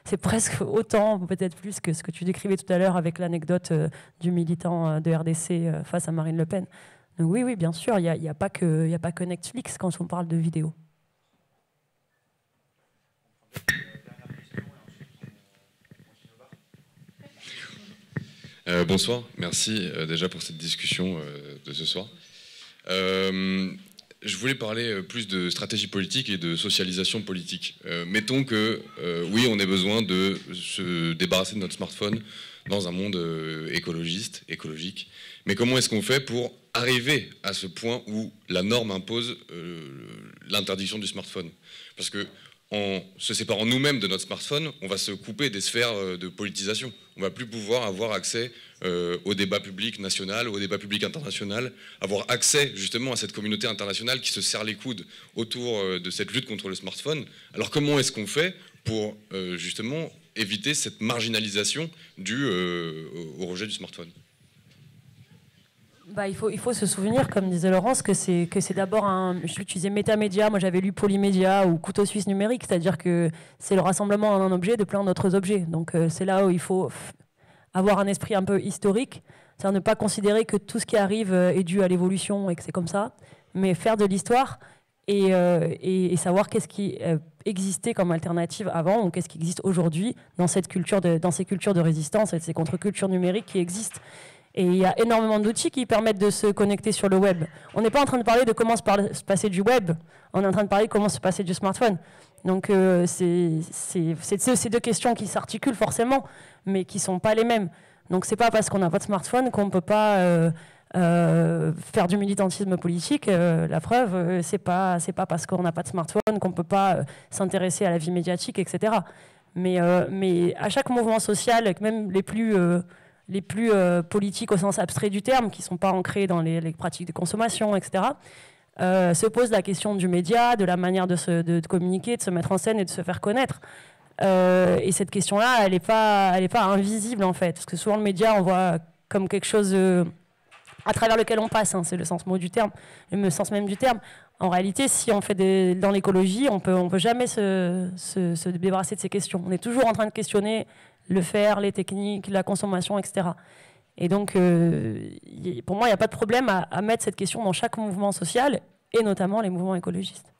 c'est presque autant, peut-être plus, que ce que tu décrivais tout à l'heure avec l'anecdote du militant de RDC face à Marine Le Pen. Donc oui, bien sûr, il n'y a pas que Netflix quand on parle de vidéo. Bonsoir, merci déjà pour cette discussion de ce soir. Je voulais parler plus de stratégie politique et de socialisation politique. Mettons que, oui, on ait besoin de se débarrasser de notre smartphone dans un monde écologique. Mais comment est-ce qu'on fait pour arriver à ce point où la norme impose l'interdiction du smartphone? Parce que en se séparant nous-mêmes de notre smartphone, on va se couper des sphères de politisation. On ne va plus pouvoir avoir accès au débat public national, au débat public international, avoir accès justement à cette communauté internationale qui se serre les coudes autour de cette lutte contre le smartphone. Alors comment est-ce qu'on fait pour justement éviter cette marginalisation due au rejet du smartphone? Il faut se souvenir, comme disait Laurence, que c'est d'abord j'utilisais métamédia, moi j'avais lu polymédia ou couteau suisse numérique, c'est-à-dire que c'est le rassemblement d'un objet de plein d'autres objets. Donc c'est là où il faut avoir un esprit un peu historique, c'est-à-dire ne pas considérer que tout ce qui arrive est dû à l'évolution et que c'est comme ça, mais faire de l'histoire et savoir qu'est-ce qui existait comme alternative avant ou qu'est-ce qui existe aujourd'hui dans ces cultures de résistance et ces contre-cultures numériques qui existent. Et il y a énormément d'outils qui permettent de se connecter sur le web. On n'est pas en train de parler de comment se passer du web, on est en train de parler de comment se passer du smartphone. Donc c'est ces deux questions qui s'articulent forcément, mais qui ne sont pas les mêmes. Donc c'est pas parce qu'on n'a pas de smartphone qu'on ne peut pas faire du militantisme politique. La preuve, c'est pas parce qu'on n'a pas de smartphone qu'on ne peut pas s'intéresser à la vie médiatique, etc. Mais à chaque mouvement social, même les plus politiques au sens abstrait du terme, qui ne sont pas ancrés dans les pratiques de consommation, etc., se pose la question du média, de la manière de communiquer, de se mettre en scène et de se faire connaître. Et cette question-là, elle n'est pas invisible, en fait. Parce que souvent, le média, on voit comme quelque chose à travers lequel on passe. Hein, c'est le sens même du terme. En réalité, si on fait dans l'écologie, on peut jamais se débarrasser de ces questions. On est toujours en train de questionner le faire, les techniques, la consommation, etc. Et donc, pour moi, il n'y a pas de problème à mettre cette question dans chaque mouvement social, et notamment les mouvements écologistes.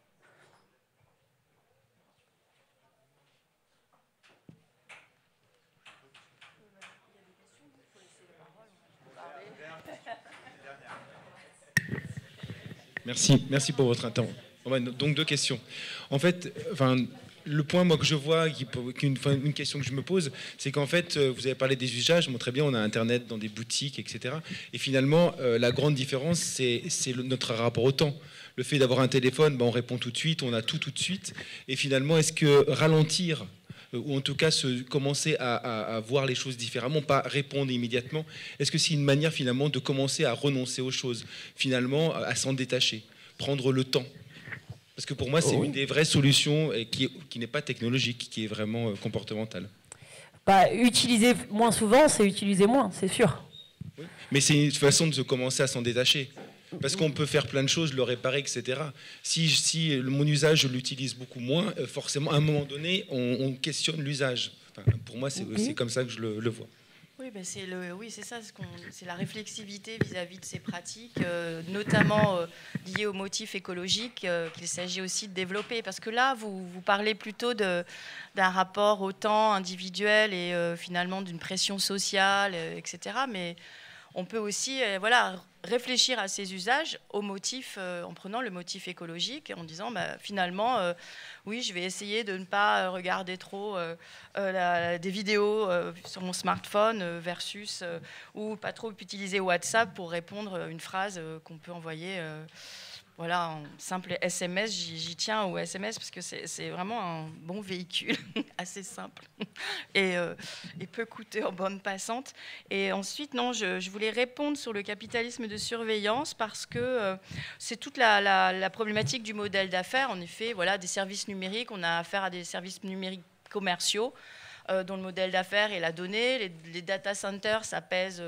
Merci pour votre intervention. Donc deux questions. En fait, le point moi, que je vois, une question que je me pose, c'est qu'en fait, vous avez parlé des usages, très bien, on a Internet dans des boutiques, etc. Et finalement, la grande différence, c'est notre rapport au temps. Le fait d'avoir un téléphone, on répond tout de suite, on a tout de suite. Et finalement, est-ce que ralentir, ou en tout cas commencer à voir les choses différemment, pas répondre immédiatement, est-ce que c'est une manière finalement de commencer à renoncer aux choses, finalement à s'en détacher, prendre le temps? Parce que pour moi, c'est une des vraies solutions qui n'est pas technologique, qui est vraiment comportementale. Utiliser moins souvent, c'est utiliser moins, c'est sûr. Oui. Mais c'est une façon de commencer à s'en détacher. Parce qu'on peut faire plein de choses, le réparer, etc. Si mon usage, je l'utilise beaucoup moins, forcément, à un moment donné, on questionne l'usage. Pour moi, c'est comme ça que je le vois. Oui, ben c'est ça, c'est la réflexivité vis-à-vis de ces pratiques, notamment liées aux motifs écologiques, qu'il s'agit aussi de développer. Parce que là, vous parlez plutôt d'un rapport au temps individuel et finalement d'une pression sociale, etc. Mais on peut aussi réfléchir à ces usages au motif, en prenant le motif écologique, en disant finalement, oui, je vais essayer de ne pas regarder trop des vidéos sur mon smartphone versus ou pas trop utiliser WhatsApp pour répondre à une phrase qu'on peut envoyer. Voilà, en simple SMS, j'y tiens au SMS parce que c'est vraiment un bon véhicule, assez simple et peu coûteux en bande passante. Et ensuite, non, je voulais répondre sur le capitalisme de surveillance parce que c'est toute la problématique du modèle d'affaires. En effet, voilà, des services numériques, on a affaire à des services numériques commerciaux dont le modèle d'affaires est la donnée. Les data centers, ça pèse...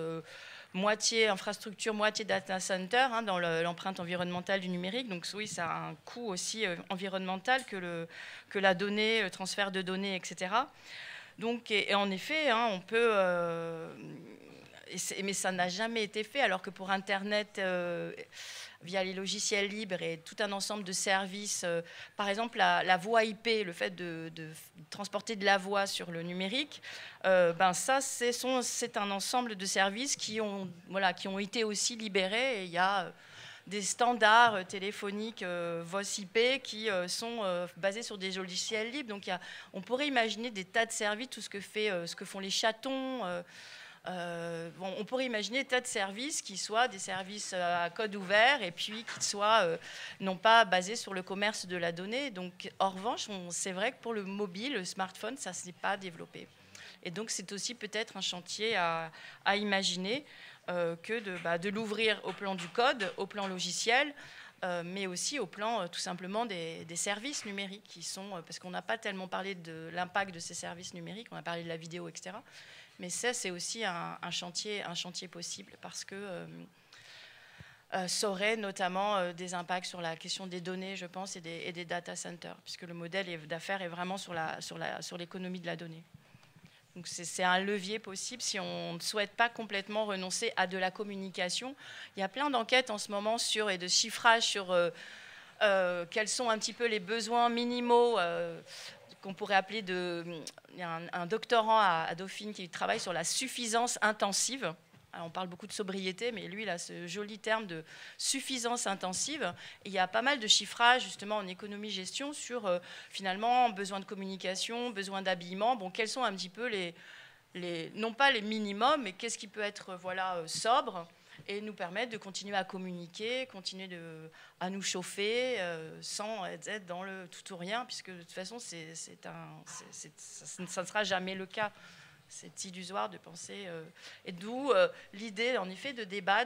moitié infrastructure, moitié data center dans l'empreinte environnementale du numérique. Donc oui, ça a un coût aussi environnemental que la donnée, le transfert de données, etc. Donc, et en effet, on peut... mais ça n'a jamais été fait, alors que pour Internet, via les logiciels libres et tout un ensemble de services, par exemple la voix IP, le fait de transporter de la voix sur le numérique, ça c'est un ensemble de services qui ont été aussi libérés. Et il y a des standards téléphoniques voice IP qui sont basés sur des logiciels libres. Donc on pourrait imaginer des tas de services, tout ce que font les chatons. On pourrait imaginer des tas de services qui soient des services à code ouvert et puis qui soient non pas basés sur le commerce de la donnée. Donc, en revanche, c'est vrai que pour le mobile, le smartphone, ça ne s'est pas développé. Et donc, c'est aussi peut-être un chantier à imaginer que de l'ouvrir au plan du code, au plan logiciel, mais aussi au plan tout simplement des services numériques qui sont... parce qu'on n'a pas tellement parlé de l'impact de ces services numériques, on a parlé de la vidéo, etc. Mais ça, c'est aussi un chantier possible parce que ça aurait notamment des impacts sur la question des données, je pense, et des data centers, puisque le modèle d'affaires est vraiment sur l'économie de la donnée. Donc c'est un levier possible si on ne souhaite pas complètement renoncer à de la communication. Il y a plein d'enquêtes en ce moment et de chiffrages sur quels sont un petit peu les besoins minimaux qu'on pourrait appeler il y a un doctorant à Dauphine qui travaille sur la suffisance intensive. Alors on parle beaucoup de sobriété, mais lui, il a ce joli terme de suffisance intensive. Et il y a pas mal de chiffrages, justement, en économie-gestion sur, finalement, besoin de communication, besoin d'habillement. Bon, quels sont un petit peu non pas les minimums, mais qu'est-ce qui peut être sobre et nous permettre de continuer à communiquer, continuer à nous chauffer sans être dans le tout ou rien, puisque de toute façon, ça ne sera jamais le cas. C'est illusoire de penser. Et d'où l'idée, en effet, de débat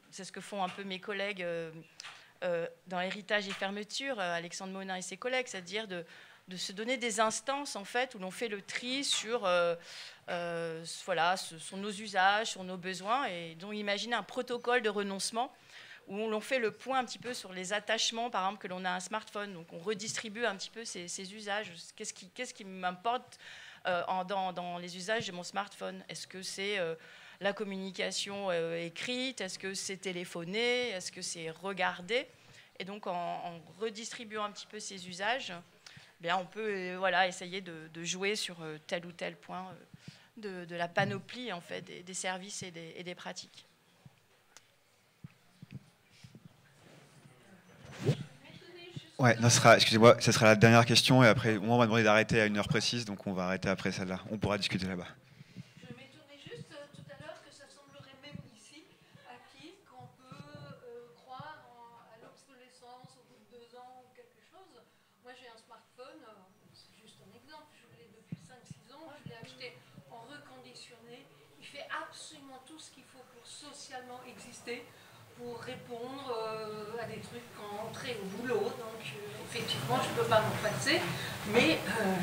c'est ce que font un peu mes collègues dans Héritage et Fermeture, Alexandre Monin et ses collègues, c'est-à-dire de se donner des instances, en fait, où l'on fait le tri sur nos usages, sur nos besoins, et dont imaginer un protocole de renoncement où l'on fait le point un petit peu sur les attachements, par exemple, que l'on a à un smartphone. Donc on redistribue un petit peu ces usages. Qu'est-ce qui m'importe dans les usages de mon smartphone? Est-ce que c'est la communication écrite? Est-ce que c'est téléphoner? Est-ce que c'est regarder? Et donc en redistribuant un petit peu ces usages, on peut essayer de jouer sur tel ou tel point de la panoplie en fait, des services et des pratiques. Ouais, excusez-moi, ça sera la dernière question et après, on m'a demandé d'arrêter à une heure précise, donc on va arrêter après celle-là. On pourra discuter là-bas. Je m'étonnais juste tout à l'heure que ça semblerait même ici acquis qu'on peut croire à l'obsolescence au bout de 2 ans ou quelque chose. Moi, j'ai un smartphone, c'est juste un exemple, je l'ai depuis 5-6 ans, je l'ai acheté en reconditionné. Il fait absolument tout ce qu'il faut pour socialement exister, pour répondre à des trucs quand entrer au boulot. Donc, effectivement, je ne peux pas m'en passer. Mais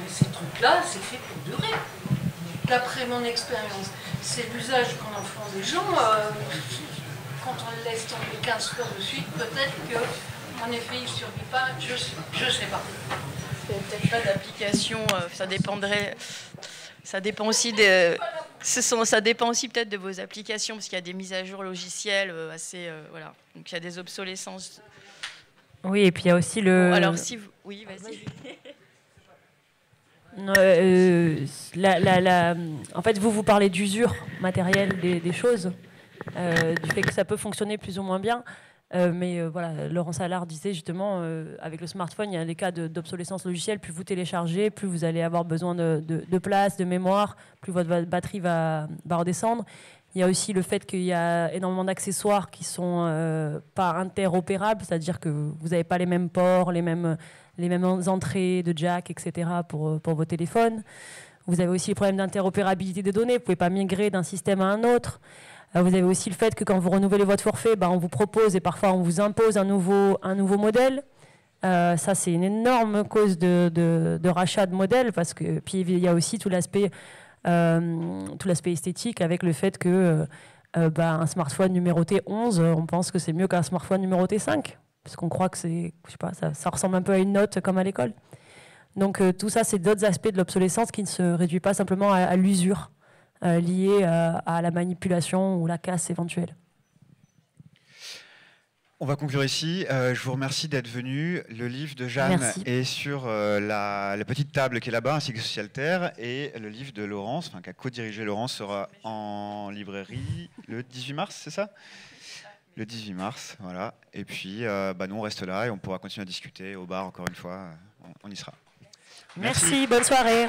ces trucs-là, c'est fait pour durer. D'après mon expérience, c'est l'usage qu'on en font des gens. Quand on le laisse tomber 15 fois de suite, peut-être qu'en effet, il ne survit pas. Je ne sais pas. Il n'y a peut-être pas d'application. Ça dépend aussi des... Ça dépend aussi peut-être de vos applications, parce qu'il y a des mises à jour logicielles assez... voilà. Donc il y a des obsolescences. Oui, et puis il y a aussi le... Bon, alors si vous... Oui, vas-y. En fait, vous parlez d'usure matérielle des choses, du fait que ça peut fonctionner plus ou moins bien. Mais voilà, Laurent Salard disait justement, avec le smartphone, il y a des cas d'obsolescence logicielle. Plus vous téléchargez, plus vous allez avoir besoin de place, de mémoire, plus votre batterie va redescendre. Il y a aussi le fait qu'il y a énormément d'accessoires qui sont pas interopérables, c'est-à-dire que vous n'avez pas les mêmes ports, les mêmes entrées de jack, etc. pour vos téléphones. Vous avez aussi le problème d'interopérabilité des données. Vous ne pouvez pas migrer d'un système à un autre. Vous avez aussi le fait que quand vous renouvelez votre forfait, on vous propose et parfois on vous impose un nouveau modèle. Ça, c'est une énorme cause de rachat de modèles, parce que puis il y a aussi tout l'aspect esthétique, avec le fait que un smartphone numéroté 11, on pense que c'est mieux qu'un smartphone numéroté 5, parce qu'on croit que c'est, je sais pas, ça ressemble un peu à une note comme à l'école. Donc tout ça, c'est d'autres aspects de l'obsolescence qui ne se réduit pas simplement à l'usure liée à la manipulation ou la casse éventuelle. On va conclure ici. Je vous remercie d'être venu. Le livre de Jeanne est sur la petite table qui est là-bas, ainsi que Socialterre. Et le livre de Laurence, qu'a co-dirigé Laurence, sera en librairie le 18 mars, c'est ça ? Le 18 mars, voilà. Et puis, nous, on reste là et on pourra continuer à discuter au bar, encore une fois. On y sera. Merci. Bonne soirée.